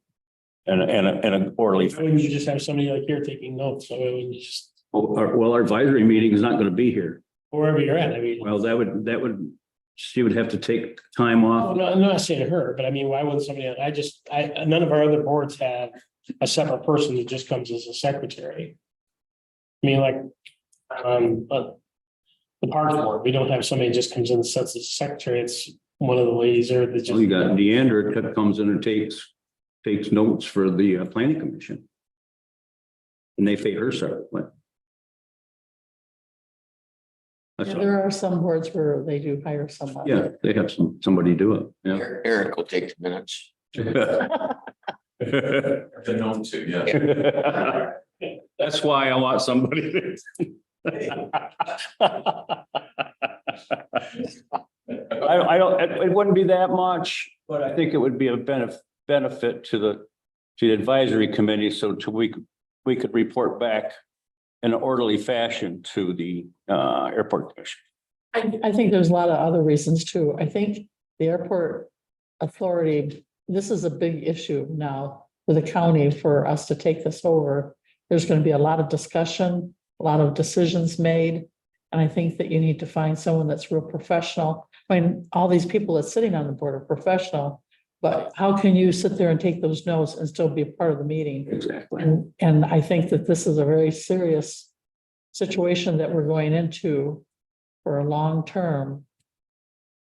And a orderly. Why wouldn't you just have somebody like here taking notes? So when you just, Well, our advisory meeting is not going to be here. wherever you're at, I mean. Well, she would have to take time off. I'm not saying her, but I mean, why wouldn't somebody, none of our other boards have a separate person that just comes as a secretary. I mean, like, the park board, we don't have somebody that just comes in and sets as a secretary. It's one of the ladies there that just. Well, you got Deandra that comes in and takes notes for the planning commission. And they pay her separately. That's all. There are some boards where they do hire someone. Yeah, they have somebody do it. Yeah. Eric will take the minutes. The known to, yeah. That's why I want somebody. I don't, it wouldn't be that much, but I think it would be a benefit to the advisory committee, so we could report back in an orderly fashion to the airport commission. I think there's a lot of other reasons too. I think the airport authority, this is a big issue now for the county for us to take this over. There's going to be a lot of discussion, a lot of decisions made. And I think that you need to find someone that's real professional. I mean, all these people that's sitting on the board are professional, but how can you sit there and take those notes and still be a part of the meeting? Exactly. And I think that this is a very serious situation that we're going into for a long term.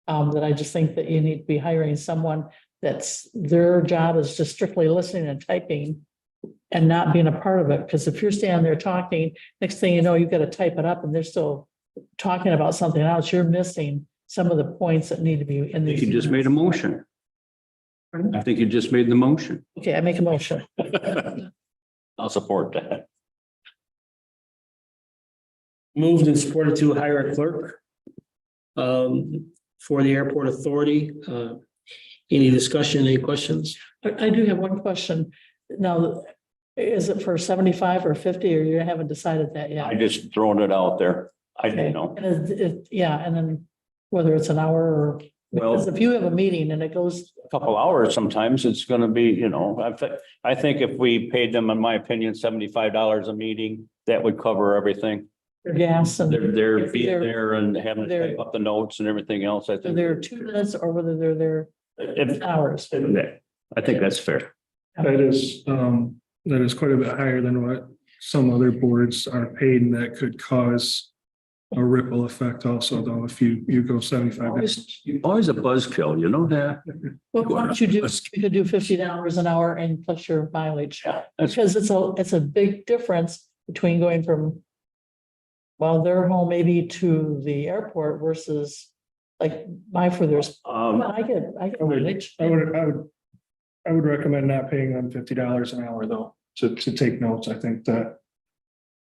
That I just think that you need to be hiring someone that's, their job is just strictly listening and typing and not being a part of it. Because if you're standing there talking, next thing you know, you've got to type it up and they're still talking about something else. You're missing some of the points that need to be in I these. think you just made a motion. I think you just made the motion. Okay, I make a motion. I'll support that. Moved and supported to hire a clerk for the airport authority. Any discussion, any questions? I do have one question. Now, is it for 75 or 50 or you haven't decided that yet? I just thrown it out there. I Okay. didn't know. And yeah, and then whether it's an hour or, because Well, if you have a meeting and it goes, a couple hours, sometimes it's gonna be, you know, I think if we paid them, in my opinion, $75 a meeting, that would cover everything. their gas and They're if being they're- there and having to they're- type up the notes and everything else. I whether think. they're 2 minutes or whether they're there If- hours. I think that's fair. That is quite a bit higher than what some other boards are paid, and that could cause a ripple effect also, though, if you go 75. Always a buzzkill, you know that? Well, why don't you do, you could do $50 an hour and plus your mileage. Yeah. That's, Because it's a big difference between going from, well, their home maybe to the airport versus like my furthest. I get mileage. I would recommend not paying them $50 an hour, though, to take notes. I think that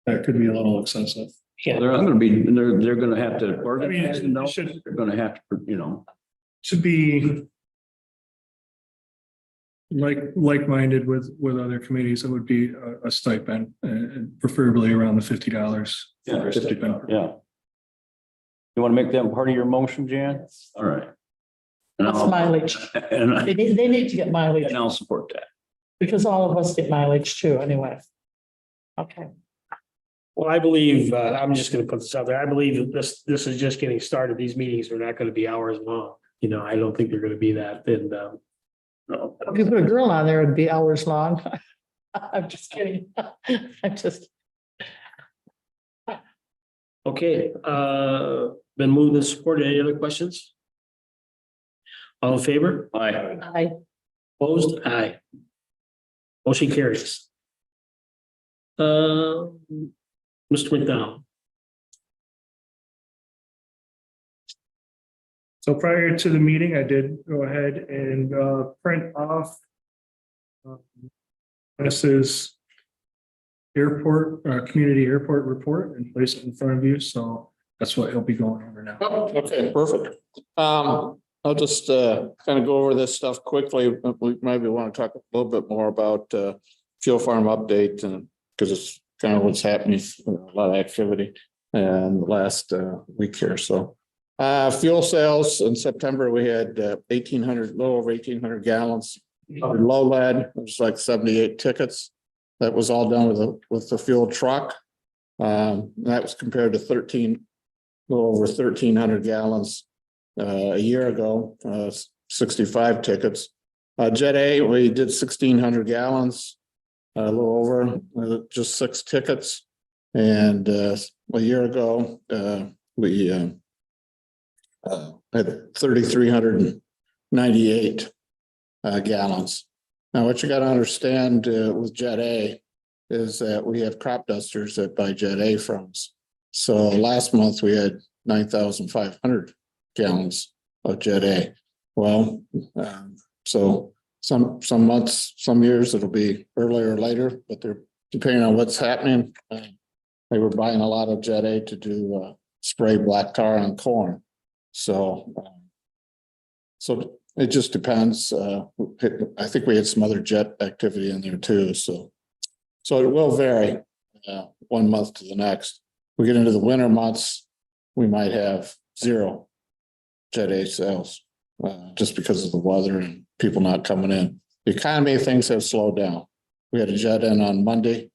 could be a little excessive. Yeah, they're gonna be, they're gonna have to I organize the mean, notes. should They're gonna have to, you know. be like-minded with other committees, it would be a stipend, and preferably around the $50. Yeah. Stipend. Yeah. You want to make that part of your motion, Jan? All right. And That's I'll- mileage. And They need to get mileage I'll support that. because all of us get mileage too, anyway. Okay, well, I believe, I'm just gonna put this out there. I believe that this is just getting started. These meetings are not gonna be hours long. You know, I don't think they're gonna be that. And, No. if you put a girl on there, it'd be hours long. I'm just kidding. I'm just, okay, been moved and supported. Any other questions? All in favor? Aye. Opposed? Aye. Motion carries. Mr. McDonald. So prior to the meeting, I did go ahead and print off this is airport, community airport report and place it in front of you. So that's what he'll be going over now. Oh, okay, perfect. I'll just kind of go over this stuff quickly. We maybe want to talk a little bit more about fuel farm update and because it's kind of what's happening, a lot of activity in the last week here. So fuel sales in September, we had 1,800, little over 1,800 gallons. Low lead, it was like 78 tickets. That was all done with the fuel truck. That was compared to 13, a little over 1,300 gallons a year ago, 65 tickets. Jet A, we did 1,600 gallons, a little over, just 6 tickets. And a year ago, we had 3,398 gallons. Now, what you got to understand with Jet A is that we have crop dusters that buy Jet A from us. So last month we had 9,500 gallons of Jet A. Well, so some months, some years it'll be earlier or later, but they're depending on what's happening. They were buying a lot of Jet A to do spray black tar on corn. So it just depends. I think we had some other jet activity in there too. So it will vary 1 month to the next. We get into the winter months, we might have 0 Jet A sales just because of the weather and people not coming in. The economy, things have slowed down. We had a jet in on Monday.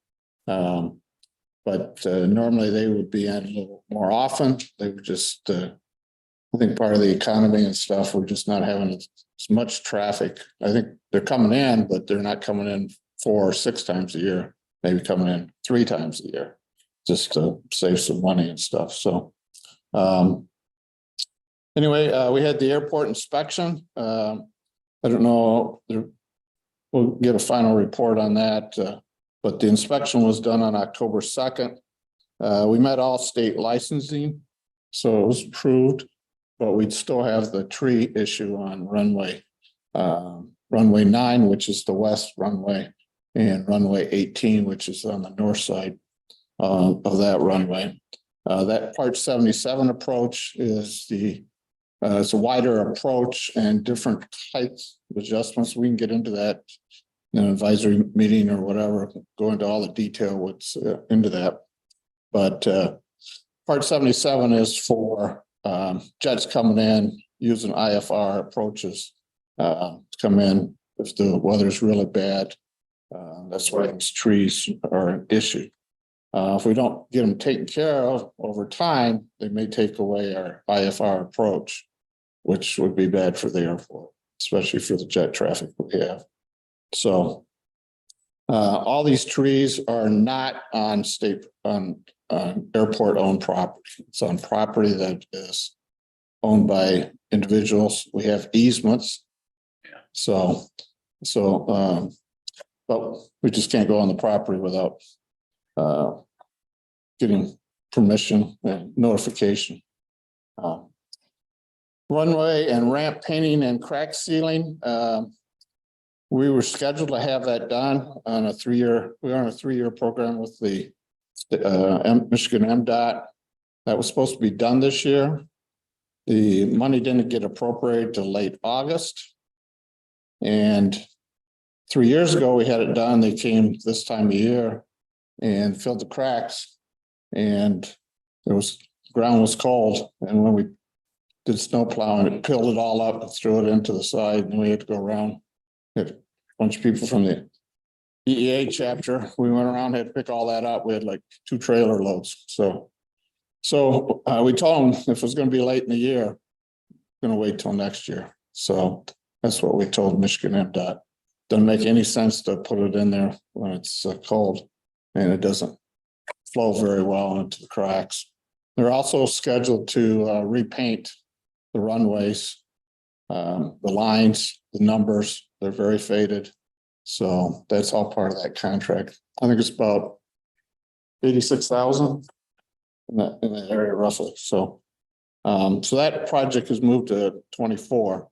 But normally they would be in a little more often. They were just, I think part of the economy and stuff, we're just not having as much traffic. I think they're coming in, but they're not coming in 4 or 6 times a year, maybe coming in 3 times a year, just to save some money and stuff. So anyway, we had the airport inspection. I don't know, we'll get a final report on that. But the inspection was done on October 2nd. We met all state licensing, so it was approved, but we'd still have the tree issue on runway 9, which is the west runway, and runway 18, which is on the north side of that runway. That Part 77 approach is it's a wider approach and different heights of adjustments. We can get into that in an advisory meeting or whatever, go into all the detail what's into that. But Part 77 is for jets coming in using IFR approaches to come in if the weather's really bad. That's why these trees are an issue. If we don't get them taken care of over time, they may take away our IFR approach, which would be bad for the airport, especially for the jet traffic we have. So all these trees are not on airport owned property. It's on property that is owned by individuals. We have easements. So but we just can't go on the property without getting permission and notification. Runway and ramp painting and crack sealing. We were scheduled to have that done on a 3-year, we're on a 3-year program with the Michigan MDOT. That was supposed to be done this year. The money didn't get appropriated till late August. And 3 years ago, we had it done. They came this time of year and filled the cracks, and the ground was cold. And when we did snow plowing, it peeled it all up and threw it into the side, and we had to go around. Had a bunch of people from the EEA chapter. We went around, had to pick all that up. We had like 2 trailer loads. So we told them if it was going to be late in the year, going to wait till next year. So that's what we told Michigan MDOT. Doesn't make any sense to put it in there when it's cold and it doesn't flow very well into the cracks. They're also scheduled to repaint the runways, the lines, the numbers. They're very faded. So that's all part of that contract. I think it's about 86,000 in that area roughly. So that project has moved to 24.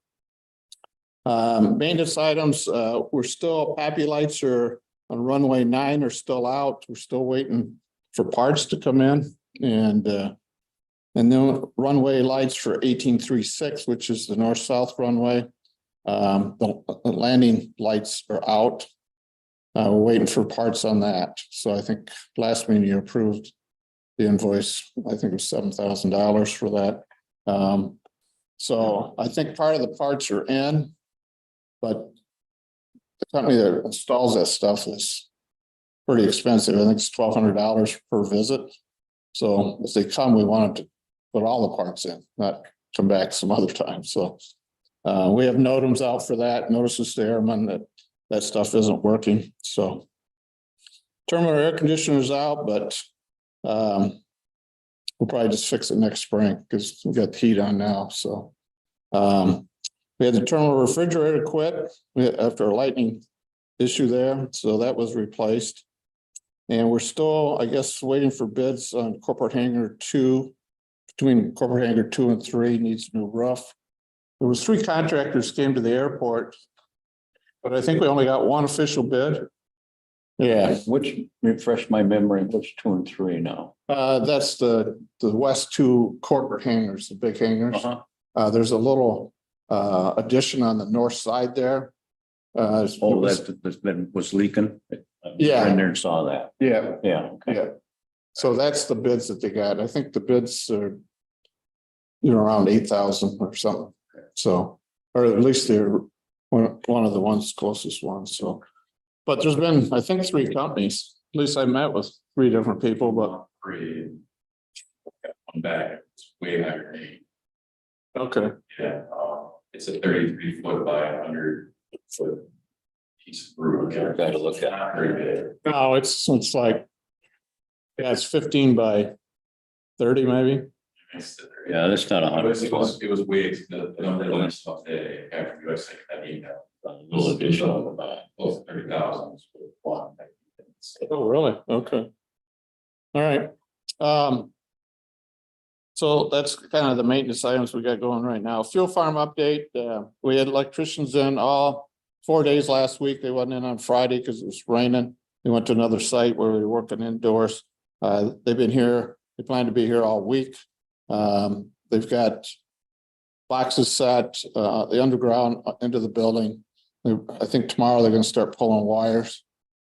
Maintenance items, we're still, PAPI lights are on runway 9 are still out. We're still waiting for parts to come in, and then runway lights for 1836, which is the north-south runway. The landing lights are out. We're waiting for parts on that. So I think last meeting you approved the invoice. I think it was $7,000 for that. So I think part of the parts are in, but the company that installs that stuff is pretty expensive. I think it's $1,200 per visit. So if they come, we want them to put all the parts in, not come back some other time. So we have notices out for that, notices to airmen that stuff isn't working. So terminal air conditioners out, but we'll probably just fix it next spring because we got the heat on now. So we had the terminal refrigerator quit after a lightning issue there. So that was replaced. And we're still, I guess, waiting for bids on corporate hangar 2. Between corporate hangar 2 and 3 needs a new roof. There was 3 contractors came to the airport, but I think we only got 1 official bid. Yeah. Which, refresh my memory, which 2 and 3 now? That's the west 2 corporate hangars, the big hangars. There's a little addition on the north side there. That was leaking. Yeah. In there and saw that. Yeah. Yeah. Okay. Yeah. So that's the bids that they got. I think the bids are, around 8,000 or something. So, or at least they're one of the closest ones. So, but there's been, I think, 3 companies least I met with 3 different people, but Three. One bag, it's way higher than me. okay. Yeah, it's a 33 foot by 100 foot piece of roof. Gotta look at it. Very big. No, it's like, yeah, it's 15 by 30 maybe. Yeah, that's not It was, 100. it was way, the number that I saw today, after you guys sent that email. A little additional. Close to 30,000. Oh, really? Okay. All right. So that's kind of the maintenance items we got going right now. Fuel farm update. We had electricians in all 4 days last week. They wasn't in on Friday because it was raining. They went to another site where we were working indoors. They've been here. They plan to be here all week. They've got boxes set, the underground into the building. I think tomorrow they're going to start pulling wires.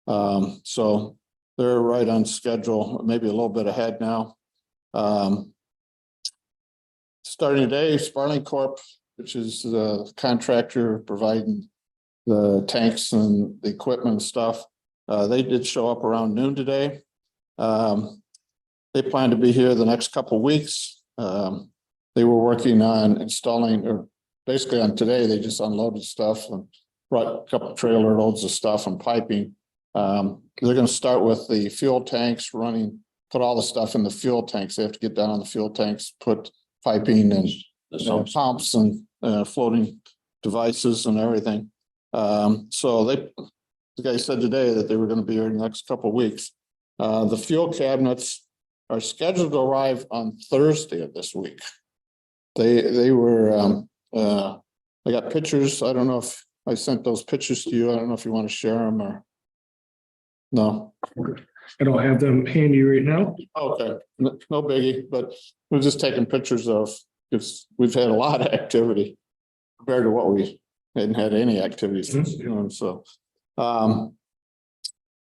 So they're right on schedule, maybe a little bit ahead now. Starting today, Sparling Corp, which is the contractor providing the tanks and the equipment and stuff, they did show up around noon today. They plan to be here the next couple of weeks. They were working on installing, or basically on today, they just unloaded stuff and brought a couple of trailer loads of stuff and piping. They're going to start with the fuel tanks running, put all the stuff in the fuel tanks. They have to get down on the fuel tanks, put piping and pumps and floating devices and everything. So the guy said today that they were going to be here in the next couple of weeks. The fuel cabinets are scheduled to arrive on Thursday of this week. They were, I got pictures. I don't know if I sent those pictures to you. I don't know if you want to share them or. No. I don't have them handy right now. Okay, no biggie, but we're just taking pictures of, because we've had a lot of activity compared to what we hadn't had any activities since June, so.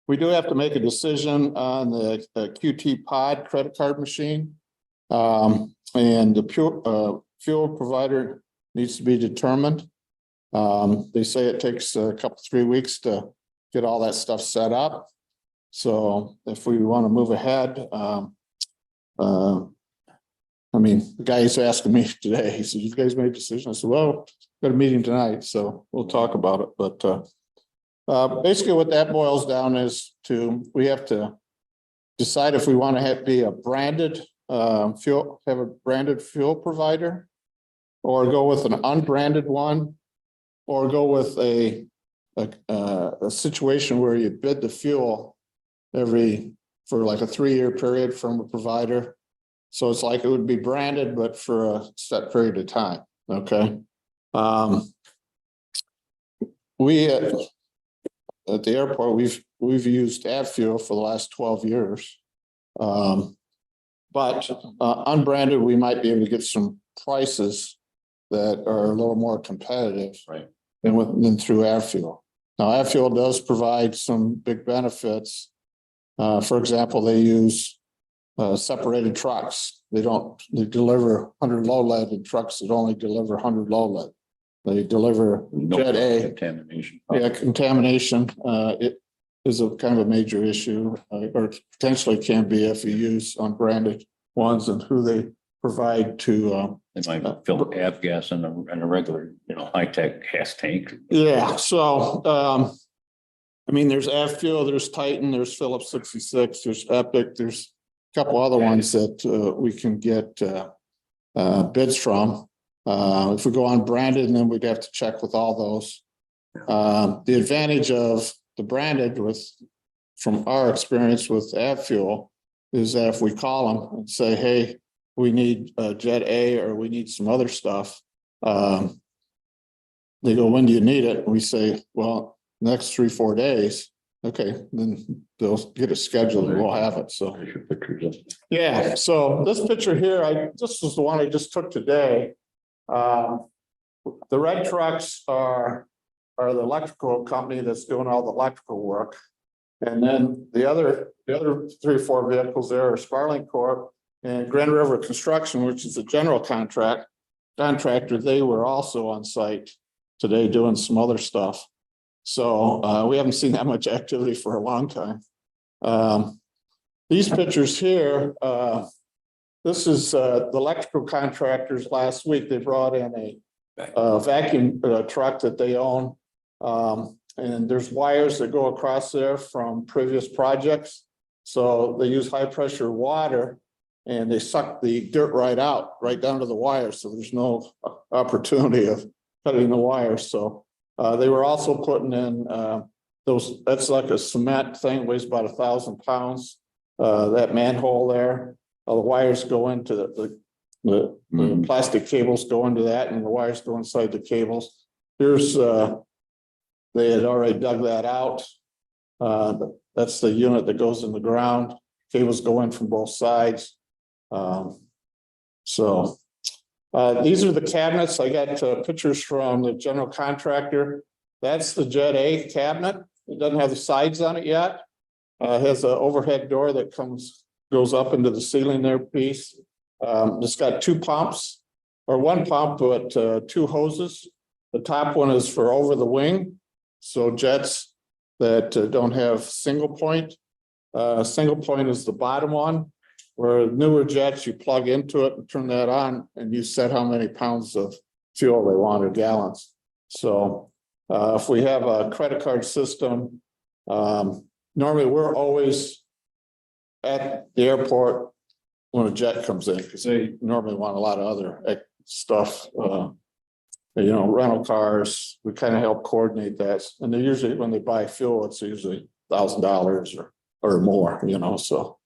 We do have to make a decision on the QT pod credit card machine. And the fuel provider needs to be determined. They say it takes a couple, 3 weeks to get all that stuff set up. So if we want to move ahead, I mean, the guy is asking me today, he said, you guys made a decision. I said, well, got a meeting tonight, so we'll talk about it. But basically what that boils down is we have to decide if we want to be a branded have a branded fuel provider, or go with an unbranded one, or go with a situation where you bid the fuel for like a 3-year period from a provider. So it's like it would be branded, but for a set period of time. Okay. We at the airport, we've used AvFuel for the last 12 years. But unbranded, we might be able to get some prices that are a little more competitive, right, than through AvFuel. Now, AvFuel does provide some big benefits. For example, they use separated trucks. They deliver 100 low lead in trucks that only deliver 100 low lead. They deliver Jet A. Contamination. Yeah, contamination. It is a kind of a major issue, or potentially can be if you use unbranded ones and who they provide to. They might fill avgas in a regular, high-tech gas tank. Yeah, so I mean, there's AvFuel, there's Titan, there's Phillips 66, there's Epic, there's a couple other ones that we can get bids from. If we go on branded, then we'd have to check with all those. The advantage of the branded from our experience with AvFuel is that if we call them and say, hey, we need Jet A or we need some other stuff, they go, when do you need it? And we say, well, next 3-4 days. Okay, then they'll get it scheduled and we'll have it. So yeah, so this picture here, this is the one I just took today. The red trucks are the electrical company that's doing all the electrical work. And then the other 3 or 4 vehicles there are Sparling Corp and Grand River Construction, which is a general contractor. They were also on site today doing some other stuff. So we haven't seen that much activity for a long time. These pictures here, this is the electrical contractors last week. They brought in a vacuum truck that they own. And there's wires that go across there from previous projects. So they use high pressure water and they suck the dirt right out, right down to the wire. So there's no opportunity of cutting the wire. So they were also putting in that's like a cement thing, weighs about 1,000 pounds. That manhole there, the wires go into the plastic cables go into that and the wires go inside the cables. Here's they had already dug that out. That's the unit that goes in the ground. Cables go in from both sides. So these are the cabinets. I got pictures from the general contractor. That's the Jet A cabinet. It doesn't have the sides on it yet. It has an overhead door that goes up into the ceiling there piece. It's got two pumps, or one pump, but two hoses. The top one is for over the wing. So jets that don't have single point. Single point is the bottom one, where newer jets, you plug into it and turn that on and you set how many pounds of fuel they want or gallons. So if we have a credit card system, normally we're always at the airport when a jet comes in, because they normally want a lot of other stuff, rental cars. We kind of help coordinate that. And they usually, when they buy fuel, it's usually $1,000 or more, so.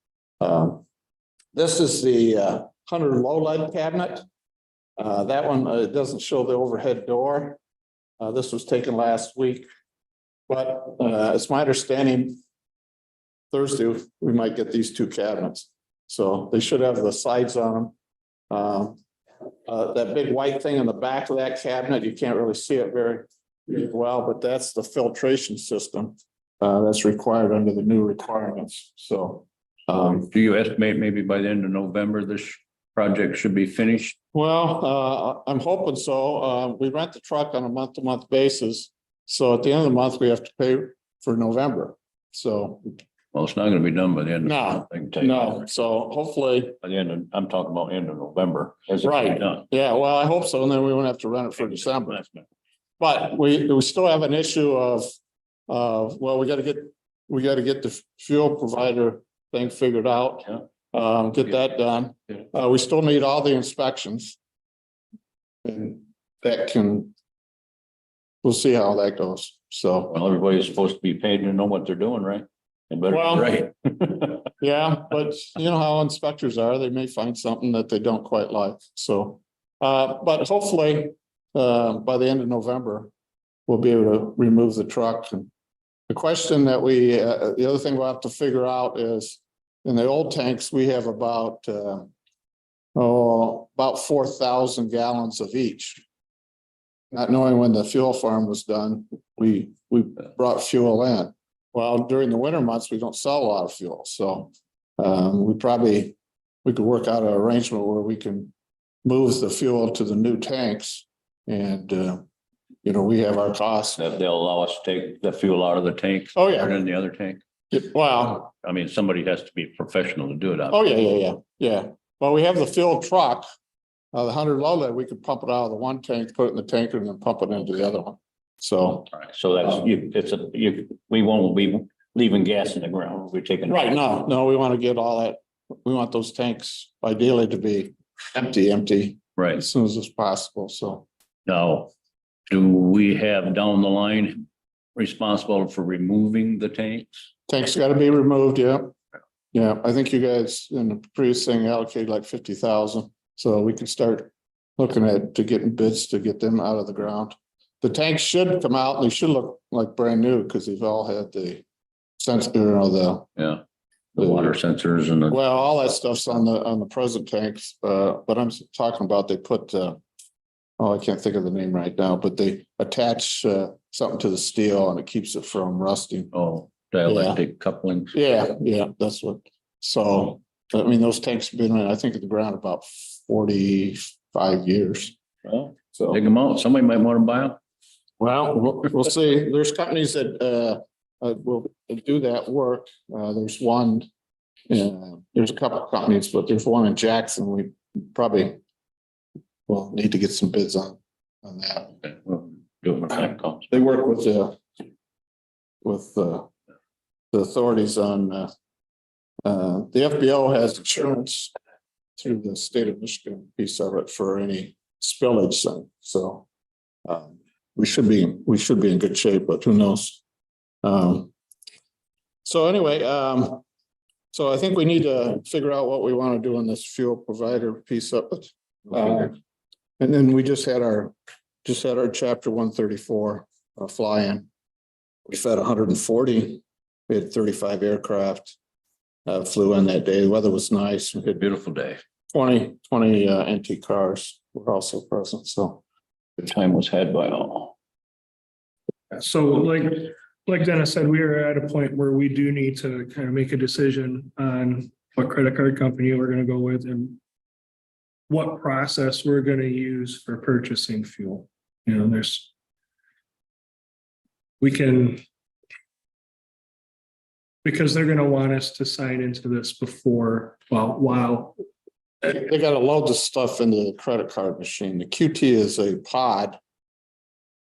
This is the 100 low lead cabinet. That one, it doesn't show the overhead door. This was taken last week, but it's my understanding Thursday, we might get these two cabinets. So they should have the sides on them. That big white thing in the back of that cabinet, you can't really see it very well, but that's the filtration system that's required under the new requirements. So do you estimate maybe by the end of November, this project should be finished? well, I'm hoping so. We rent the truck on a month-to-month basis. So at the end of the month, we have to pay for November. So Well, it's not gonna be done by the end. No, I can tell you. no, so hopefully, By the end of, I'm talking about end of November. As it Right. be done. yeah, well, I hope so. And then we won't have to rent it for December. But we still have an issue of, well, we gotta get the fuel provider thing figured out. Get that done. We still need all the inspections. And we'll see how that goes. So, Well, everybody's supposed to be paid to know what they're doing, right? They better Well- be right. yeah, but you know how inspectors are, they may find something that they don't quite like. So, but hopefully, by the end of November, we'll be able to remove the truck. And the question that the other thing we'll have to figure out is, in the old tanks, we have about 4,000 gallons of each. Not knowing when the fuel farm was done, we brought fuel in. Well, during the winter months, we don't sell a lot of fuel, so we could work out an arrangement where we can move the fuel to the new tanks, and we have our costs. That they'll allow us to take the fuel out of the tank. Oh, yeah. Put it in the other tank. Well, I mean, somebody has to be professional to do it. oh, yeah. Well, we have the fuel truck, the 100 low lead, we could pump it out of the one tank, put it in the tanker, and then pump it into the other one. So. All right, so that's we won't be leaving gas in the ground. We're taking. Right, no, we want to get all that, we want those tanks ideally to be empty Right. as soon as it's possible, so. Now, do we have down the line responsible for removing the tanks? Tanks got to be removed, yeah. Yeah, I think you guys in the previous thing allocated like 50,000, so we can start looking at getting bids to get them out of the ground. The tanks should come out and they should look like brand new because they've all had the sensor, the water sensors and well, all that stuff's on the present tanks, but I'm talking about they put I can't think of the name right now, but they attach something to the steel and it keeps it from rusting. Oh, dielectric couplings. Yeah, that's what. So, I mean, those tanks have been, I think, at the ground about 45 years. Well, So, dig them out. Somebody might want to buy them. well, we'll see. There's companies that will do that work. There's one, there's a couple of companies, but there's one in Jackson. We probably will need to get some bids on that. Okay, well, do it when time comes. They work with the authorities on, the FBO has insurance through the state of Michigan piece of it for any spillage thing. So we should be in good shape, but who knows? So anyway, so I think we need to figure out what we want to do on this fuel provider piece of it. And then we just had our chapter 134 fly-in. We fed 140. We had 35 aircraft flew in that day. The weather was nice. We had Beautiful day. 20 NT cars were also present. So Good time was had by all. So like Dennis said, we are at a point where we do need to kind of make a decision on what credit card company we're gonna go with and what process we're gonna use for purchasing fuel. You know, because they're gonna want us to sign into this before, while they got to load the stuff into the credit card machine. The QT is a pod.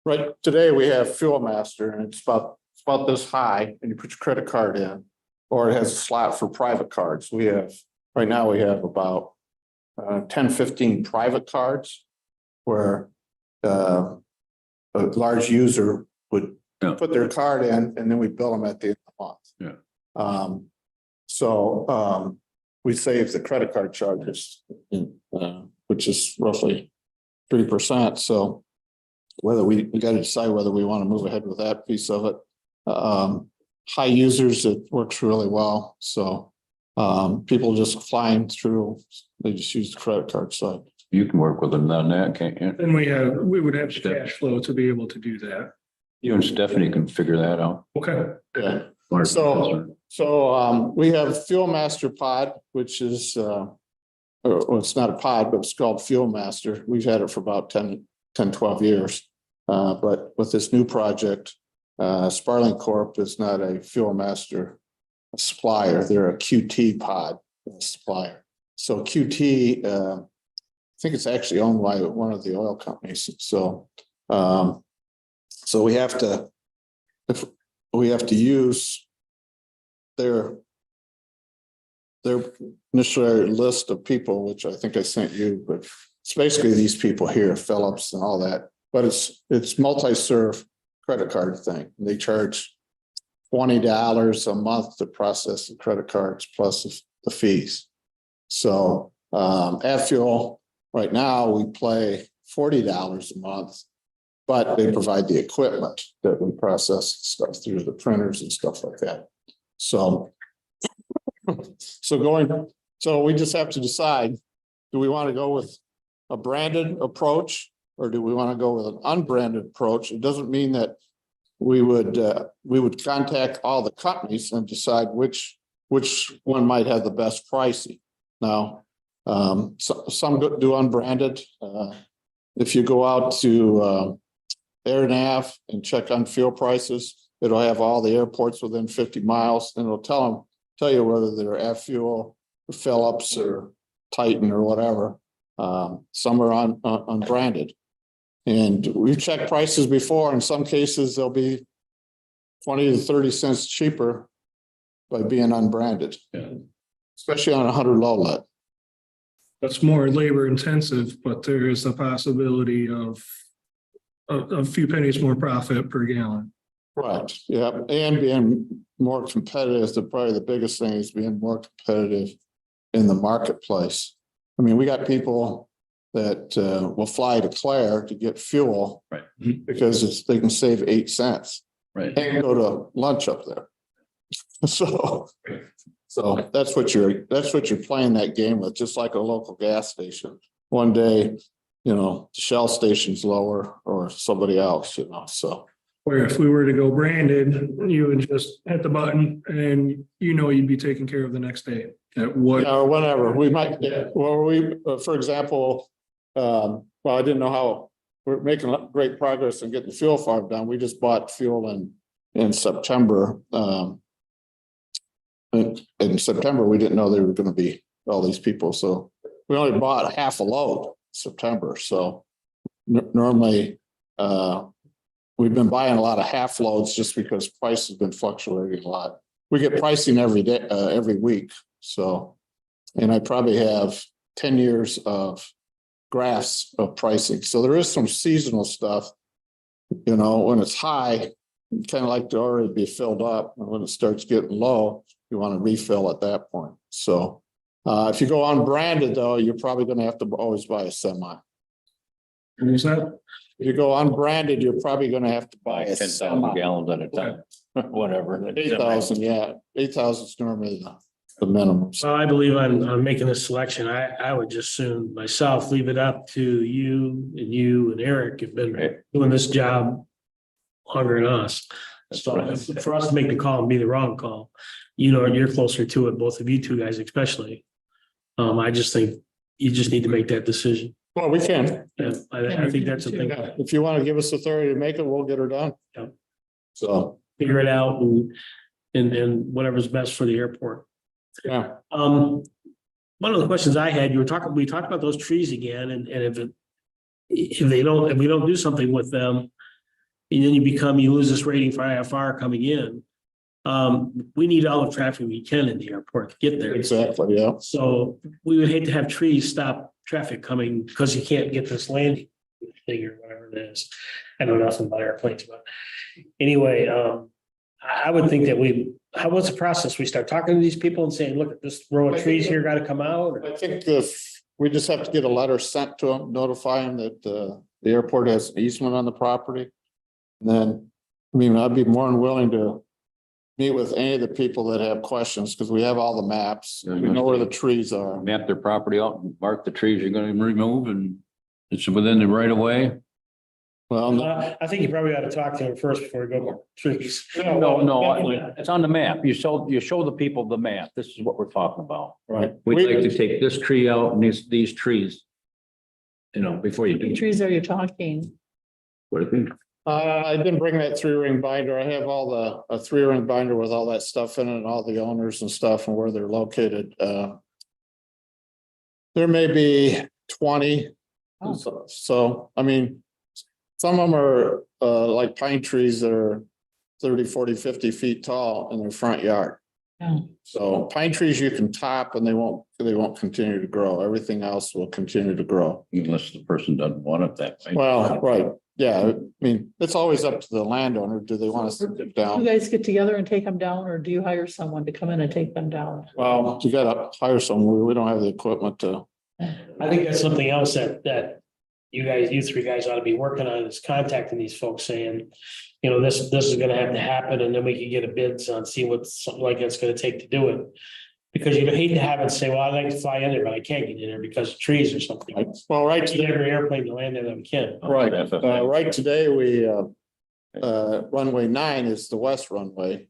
Right today we have Fuel Master and it's about this high and you put your credit card in, or it has a slot for private cards. Right now we have about 10, 15 private cards where a large user would put their card in and then we bill them at the end of the month. Yeah. So we save the credit card charges, which is roughly 3%. So whether we got to decide whether we want to move ahead with that piece of it. High users, it works really well. So people just flying through, they just use the credit card side. You can work with them on that, can't you? then we would have the cash flow to be able to do that. You and Stephanie can figure that out. Okay. Yeah. So we have Fuel Master Pod, which is well, it's not a pod, but it's called Fuel Master. We've had it for about 10, 12 years. But with this new project, Sparling Corp is not a Fuel Master supplier. They're a QT pod supplier. So QT, I think it's actually owned by one of the oil companies. So we have to use their initial list of people, which I think I sent you, but it's basically these people here, Phillips and all that, but it's multi-serve credit card thing. They charge $20 a month to process the credit cards plus the fees. So at Fuel right now we pay $40 a month, but they provide the equipment that we process stuff through, the printers and stuff like that. So we just have to decide, do we want to go with a branded approach or do we want to go with an unbranded approach? It doesn't mean that we would contact all the companies and decide which one might have the best pricing. Now, some do unbranded. If you go out to AirNav and check on fuel prices, it'll have all the airports within 50 miles and it'll tell you whether they're F Fuel or Phillips or Titan or whatever. Some are unbranded. And we've checked prices before. In some cases, they'll be 20 to 30 cents cheaper by being unbranded, especially on 100 low lead. That's more labor intensive, but there is a possibility of a few pennies more profit per gallon. Right. Yeah. And being more competitive, probably the biggest thing is being more competitive in the marketplace. I mean, we got people that will fly to Clare to get fuel, right? Because they can save 8 cents, right? And go to lunch up there. So that's what you're playing that game with, just like a local gas station. One day, the Shell station's lower or somebody else, so. Where if we were to go branded, you would just hit the button and you'd be taken care of the next day. Or whenever we might, for example, I didn't know how we're making great progress in getting the fuel farm done. We just bought fuel in in September. In September, we didn't know there were gonna be all these people, so we only bought half a load in September, so normally, we've been buying a lot of half loads just because price has been fluctuating a lot. We get pricing every day, every week, so. And I probably have 10 years of graphs of pricing, so there is some seasonal stuff. You know, when it's high, you kind of like to already be filled up, and when it starts getting low, you want to refill at that point, so. If you go unbranded though, you're probably gonna have to always buy a semi. What was that? If you go unbranded, you're probably gonna have to buy a 10,000 semi. gallons at a time, whatever. 8,000, yeah, 8,000 is normally the minimum. Well, I believe on making a selection. I would just soon myself leave it up to you and Eric have been Right. doing this job longer than us. So right. for us to make the call and be the wrong call, you know, you're closer to it, both of you two guys especially. I just think you just need to make that decision. Well, we can. Yeah, I think that's the thing. Yeah, if you want to give us authority to make it, we'll get her done. Yeah. So, Figure it out and whatever's best for the airport. yeah, One of the questions I had, we talked about those trees again, and if we don't do something with them, and then you lose this rating for IFR coming in. We need all the traffic we can in the airport to get there. exactly, yeah. So we would hate to have trees stop traffic coming because you can't get this landing thing or whatever it is. I know nothing about airplanes, but anyway, I would think that what's the process? We start talking to these people and saying, look, this row of trees here got to come out. or- I think if we just have to get a letter sent to them, notify them that the airport has an easement on the property. And then, I mean, I'd be more than willing to meet with any of the people that have questions, because we have all the maps. We know where the trees are. Map their property out and mark the trees you're gonna remove, and it's within the right of way. Well, I think you probably ought to talk to them first before we go more trees. No, it's on the map. You show the people the map. This is what we're talking about. right. We'd like to take this tree out and these trees. You know, before you How many do. trees are you talking? What do you think? I didn't bring that 3-ring binder. I have all a 3-ring binder with all that stuff in it and all the owners and stuff and where they're located. There may be 20. Oh. So, I mean, some of them are like pine trees that are 30, 40, 50 feet tall in their front yard. Yeah. So pine trees you can top and they won't continue to grow. Everything else will continue to grow. Unless the person doesn't want it that way. Well, right, yeah, I mean, it's always up to the landowner. Do they want us to take You down? guys get together and take them down, or do you hire someone to come in and take them down? Well, you gotta hire someone. We don't have the equipment to. I think that's something else that you three guys ought to be working on, is contacting these folks saying, you know, this is gonna have to happen, and then we can get a bids on, see what something like that's gonna take to do it. Because you hate to have it say, well, I'd like to fly in there, but I can't get in there because of trees or something. Well, right Get today, every airplane to land there that we can. right, right today, we, runway 9 is the west runway.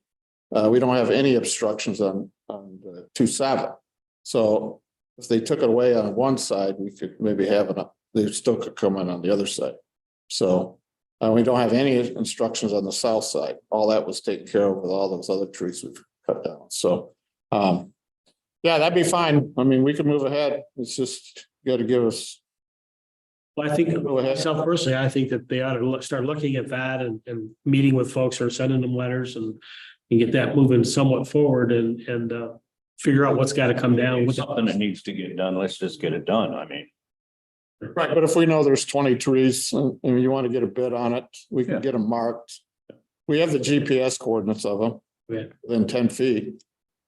We don't have any obstructions on the 27. So if they took it away on one side, we could maybe have it, they still could come in on the other side. So we don't have any instructions on the south side. All that was taken care of with all those other trees we've cut down. So, yeah, that'd be fine. I mean, we can move ahead. It's just, you gotta give us. Well, I think Go ahead. myself personally, I think that they ought to start looking at that and meeting with folks or sending them letters and get that moving somewhat forward and figure out what's got to come down. With something that needs to get done, let's just get it done. I mean. Right, but if we know there's 20 trees and you want to get a bid on it, we can Yeah. get them marked. We have the GPS coordinates of them Yeah. within 10 feet.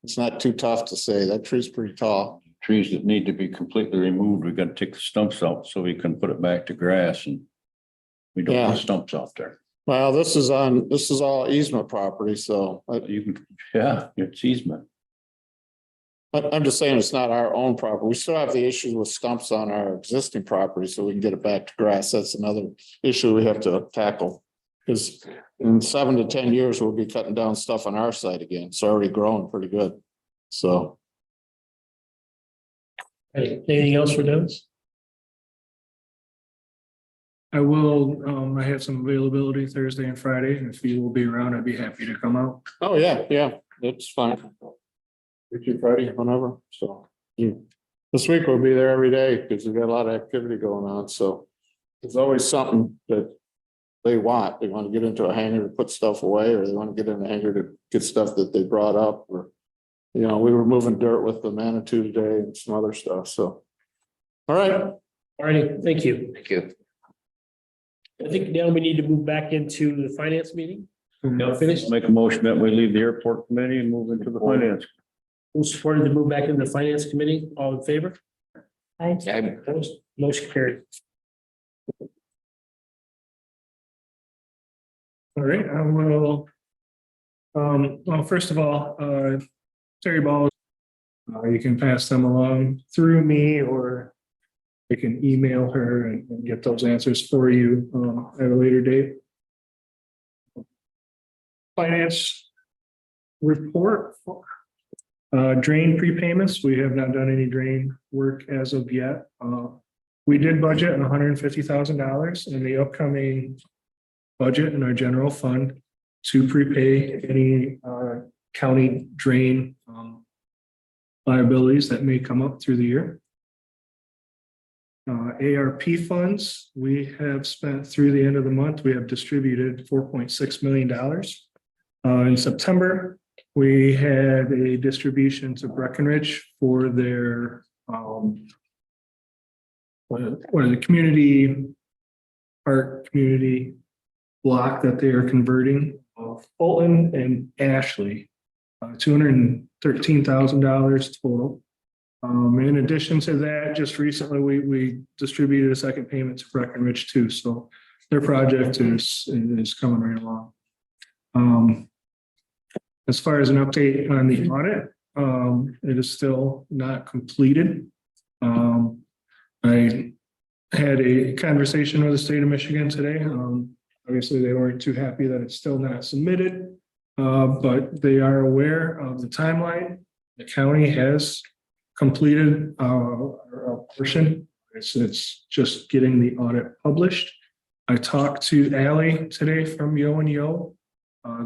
It's not too tough to say that tree's pretty tall. Trees that need to be completely removed, we gotta take the stumps out so we can put it back to grass, and we don't Yeah. want stumps out there. Well, this is all easement property, so You can, yeah, it's easement. I'm just saying it's not our own property. We still have the issue with stumps on our existing property, so we can get it back to grass. That's another issue we have to tackle. Because in 7 to 10 years, we'll be cutting down stuff on our side again. It's already growing pretty good. So. Hey, anything else for Dennis? I will, I have some availability Thursday and Friday, and if you will be around, I'd be happy to come out. Oh, yeah, yeah, that's fine. Tuesday, Friday, whenever, so. This week we'll be there every day because we've got a lot of activity going on, so. There's always something that they want. They want to get into a hangar to put stuff away, or they want to get in a hangar to get stuff that they brought up, or. You know, we were moving dirt with the Manitou today and some other stuff, so. All right, All righty, thank you. Thank you. I think now we need to move back into the finance meeting. Now finished. Make a motion that we leave the airport committee and move into the finance. Who's supported to move back into the finance committee? All in favor? I, Opposed? Motion carried. All right, I will. Well, first of all, Terry Ball, you can pass them along through me, or you can email her and get those answers for you at a later date. Finance report. Drain prepayments, we have not done any drain work as of yet. We did budget $150,000 in the upcoming budget in our general fund to prepay any county drain liabilities that may come up through the year. ARP funds, we have spent through the end of the month, we have distributed $4.6 million. In September, we had a distribution to Breckenridge for their what are the community block that they are converting of Fulton and Ashley. $213,000 total. In addition to that, just recently, we distributed a second payment to Breckenridge too. So their project is coming right along. As far as an update on the audit, it is still not completed. I had a conversation with the state of Michigan today. Obviously, they weren't too happy that it's still not submitted, but they are aware of the timeline. The county has completed a portion. It's just getting the audit published. I talked to Ally today from Yo and Yo.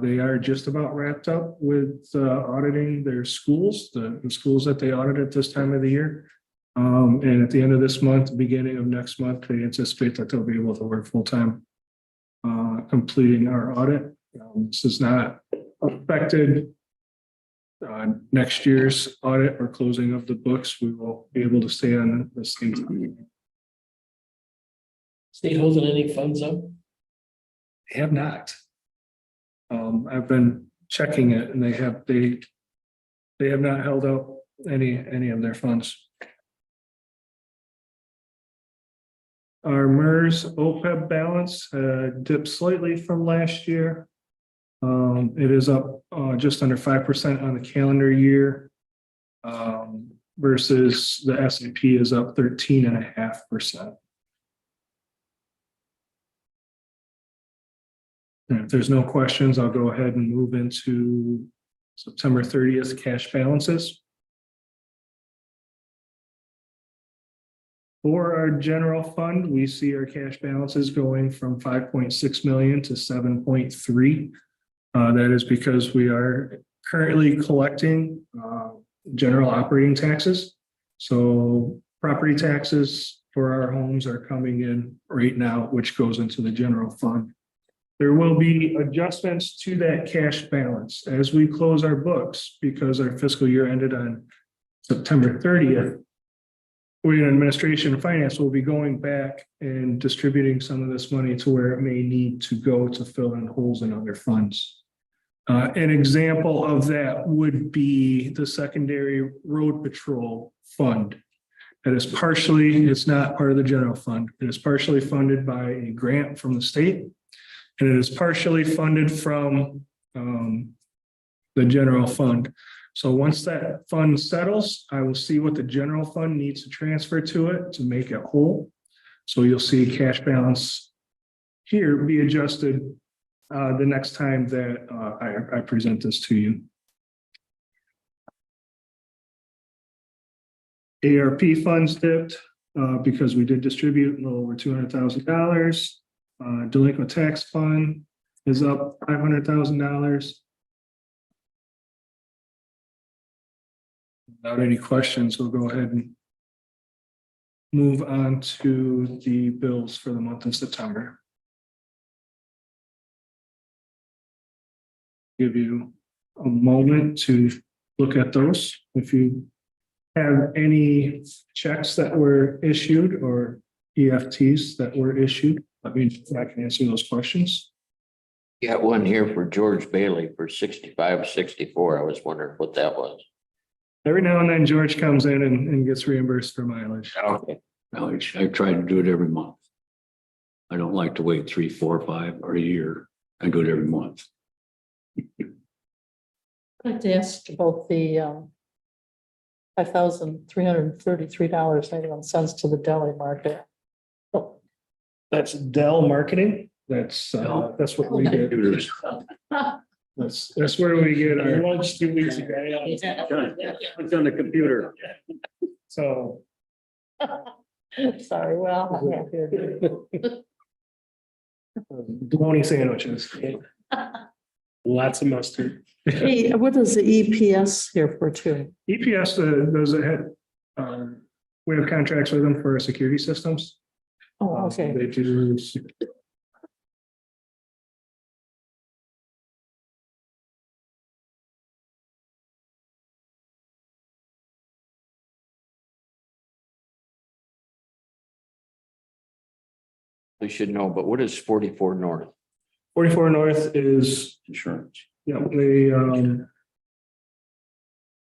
They are just about wrapped up with auditing their schools, the schools that they audit at this time of the year. And at the end of this month, beginning of next month, they anticipate that they'll be able to work full time completing our audit. This is not affected next year's audit or closing of the books. We will be able to stay on the same time. State holding any funds up? They have not. I've been checking it, and they have not held up any of their funds. Our MERS OPEB balance dipped slightly from last year. It is up just under 5% on the calendar year, versus the S&P is up 13.5%. And if there's no questions, I'll go ahead and move into September 30th cash balances. For our general fund, we see our cash balances going from 5.6 million to 7.3. That is because we are currently collecting general operating taxes. So property taxes for our homes are coming in right now, which goes into the general fund. There will be adjustments to that cash balance as we close our books, because our fiscal year ended on September 30th. We in administration and finance will be going back and distributing some of this money to where it may need to go to fill in holes in other funds. An example of that would be the secondary road patrol fund. That is partially, it's not part of the general fund. It is partially funded by a grant from the state. And it is partially funded from the general fund. So once that fund settles, I will see what the general fund needs to transfer to it to make it whole. So you'll see cash balance here be adjusted the next time that I present this to you. ARP funds dipped. because we did distribute a little over $200,000. Delinquent tax fund is up $500,000. Without any questions, we'll go ahead and move on to the bills for the month of September. Give you a moment to look at those. If you have any checks that were issued or EFTs that were issued, I mean, I can answer those questions. Got one here for George Bailey for 6564. I was wondering what that was. Every now and then George comes in and gets reimbursed for mileage. Okay. I try to do it every month. I don't like to wait 3, 4, 5 or a year. I do it every month. I'd like to ask about the $5,333.81 to the deli market. That's Dell Marketing. That's what we did. Computers. That's where we get our lunch 2 weeks ago. It's on the computer. So Sorry, well, I'm happy. bologna sandwiches. Lots of mustard. Hey, what is the EPS here for too? EPS, those that had, we have contracts with them for our security systems. Oh, okay. They do. We should know, but what is 44 North? 44 North is, Insurance. yeah,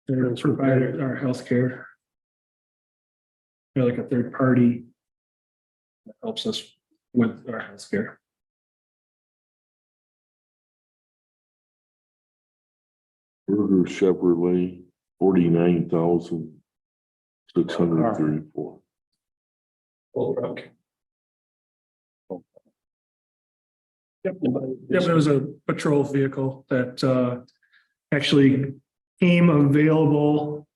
they're provided our healthcare. They're like a third party that helps us with our healthcare. Burger Chevrolet, 49,634. Yep, it was a patrol vehicle that actually came available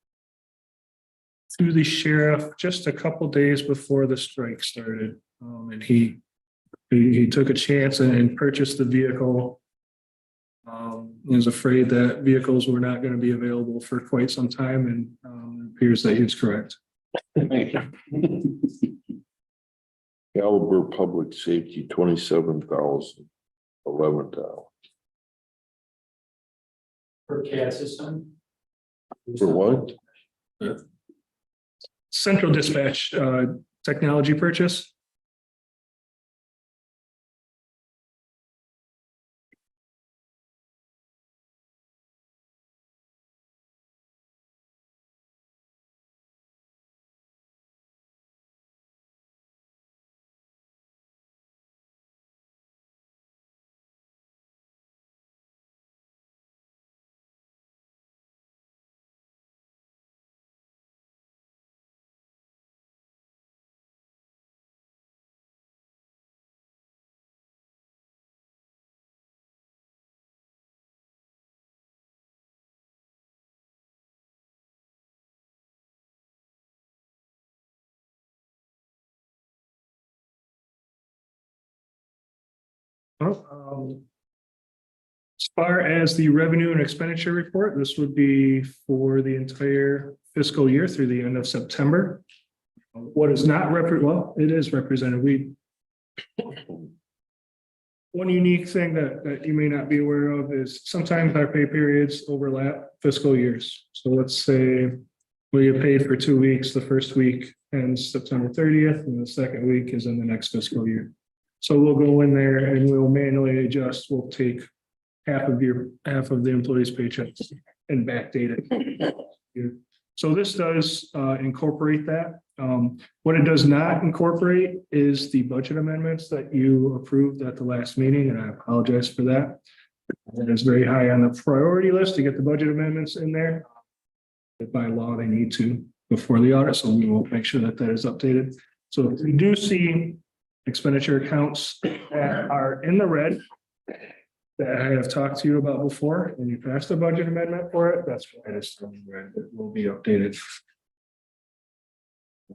through the sheriff just a couple days before the strike started. And he took a chance and purchased the vehicle. He was afraid that vehicles were not going to be available for quite some time, and it appears that he was correct. Caliber Public Safety, 27,000, $11. Per CAD system. For what? Central dispatch technology purchase. As far as the revenue and expenditure report, this would be for the entire fiscal year through the end of September. What is not well, it is represented. One unique thing that you may not be aware of is sometimes our pay periods overlap fiscal years. So let's say we get paid for 2 weeks. The first week ends September 30th and the second week is in the next fiscal year. So we'll go in there and we'll manually adjust. We'll take half of the employee's paychecks and backdate it. So this does incorporate that. What it does not incorporate is the budget amendments that you approved at the last meeting, and I apologize for that. It is very high on the priority list to get the budget amendments in there. But by law, they need to before the audit, so we will make sure that that is updated. So if we do see expenditure accounts that are in the red that I have talked to you about before, and you passed a budget amendment for it, that's why it is still in red. It will be updated.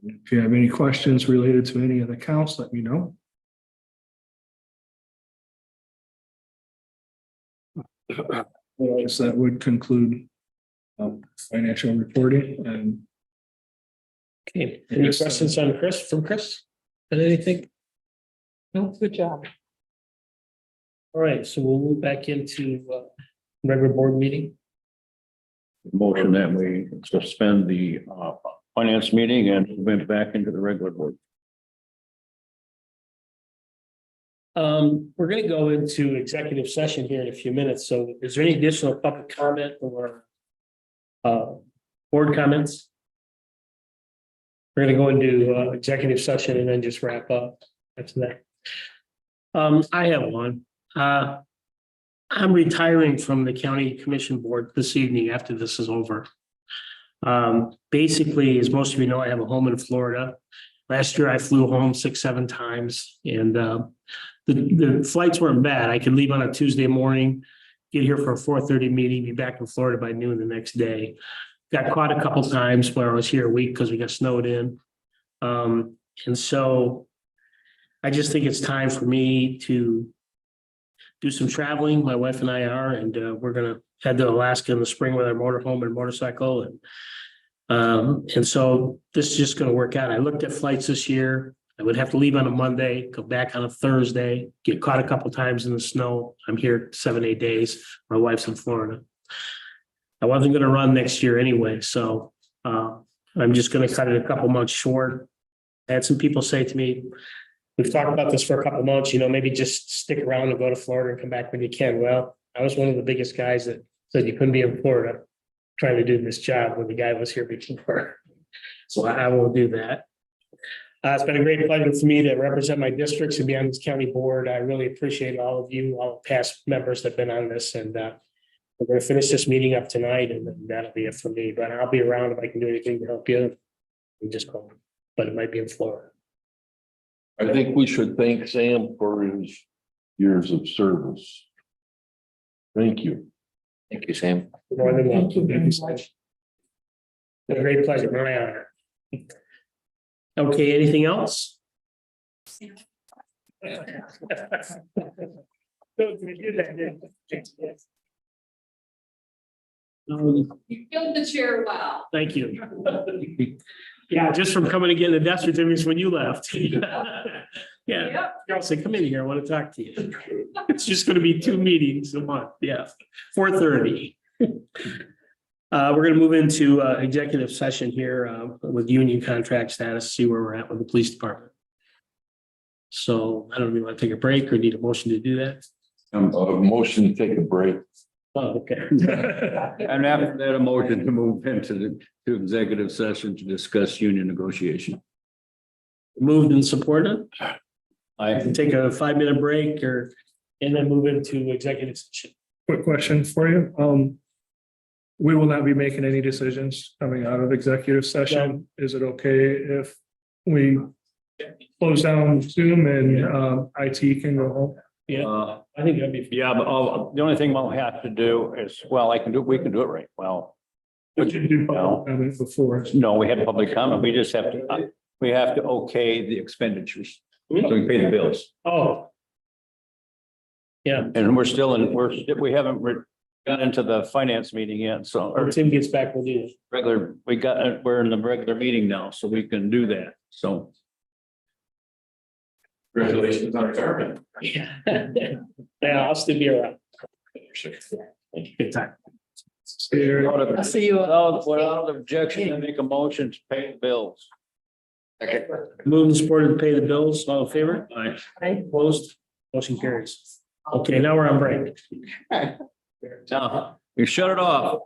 If you have any questions related to any of the counts, let me know. Otherwise, that would conclude financial reporting and Okay, any questions on from Chris? And anything? No, good job. All right, so we'll move back into regular board meeting. Motion that we suspend the finance meeting and move back into the regular board. We're gonna go into executive session here in a few minutes, so is there any additional public comment or board comments? We're gonna go into executive session and then just wrap up after that. I have one. I'm retiring from the county commission board this evening after this is over. Basically, as most of you know, I have a home in Florida. Last year I flew home 6-7 times and the flights weren't bad. I could leave on a Tuesday morning, get here for a 4:30 meeting, be back in Florida by noon the next day. Got caught a couple times where I was here a week because we got snowed in. And so I just think it's time for me to do some traveling. My wife and I are, and we're gonna head to Alaska in the spring with our motorhome and motorcycle. And so this is just gonna work out. I looked at flights this year. I would have to leave on a Monday, go back on a Thursday, get caught a couple times in the snow. I'm here 7-8 days. My wife's in Florida. I wasn't gonna run next year anyway, so I'm just gonna cut it a couple months short. I had some people say to me, we've talked about this for a couple months, maybe just stick around and go to Florida and come back when you can. Well, I was one of the biggest guys that said you couldn't be in Florida trying to do this job when the guy was here before. So I won't do that. It's been a great pleasure for me to represent my districts and be on this county board. I really appreciate all of you, all the past members that have been on this, and we're going to finish this meeting up tonight, and then that'll be it for me. But I'll be around if I can do anything to help you. You just call me, but it might be in Florida. I think we should thank Sam for his years of service. Thank you. Thank you, Sam. More than welcome. Thank you very much. Been a great pleasure, my honor. Okay, anything else? You filled the chair well. Thank you. Yeah, just from coming and getting the death certificates when you left. Yeah, I'll say, come in here, I want to talk to you. It's just going to be 2 meetings a month, yeah, 4:30. We're going to move into executive session here with union contract status, see where we're at with the police department. So I don't know if you want to take a break or need a motion to do that. A motion to take a break. Oh, okay. And after that, a motion to move into to executive session to discuss union negotiation. Moved and supported. I I can take a 5-minute break and then move into executive session. quick question for you. We will not be making any decisions coming out of executive session. Is it okay if we close down Zoom and IT can go home? Yeah, I think that'd be. yeah, but the only thing we'll have to do is, well, we can do it right. Well, But you do public comment before. no, we had public comment. We just have to, we have to okay the expenditures. So we pay the bills. Oh. Yeah, And we haven't got into the finance meeting yet, so, or when Tim gets back, we'll do we're in the regular meeting now, so we can do that, so. Congratulations on retirement. it. Yeah, I'll still be around. Good time. I'll see you. Without objection, I make a motion to pay the bills. Moved and supported to pay the bills, all in favor? Aye. Opposed? Motion carries. Okay, now we're on break. Now, you shut it off.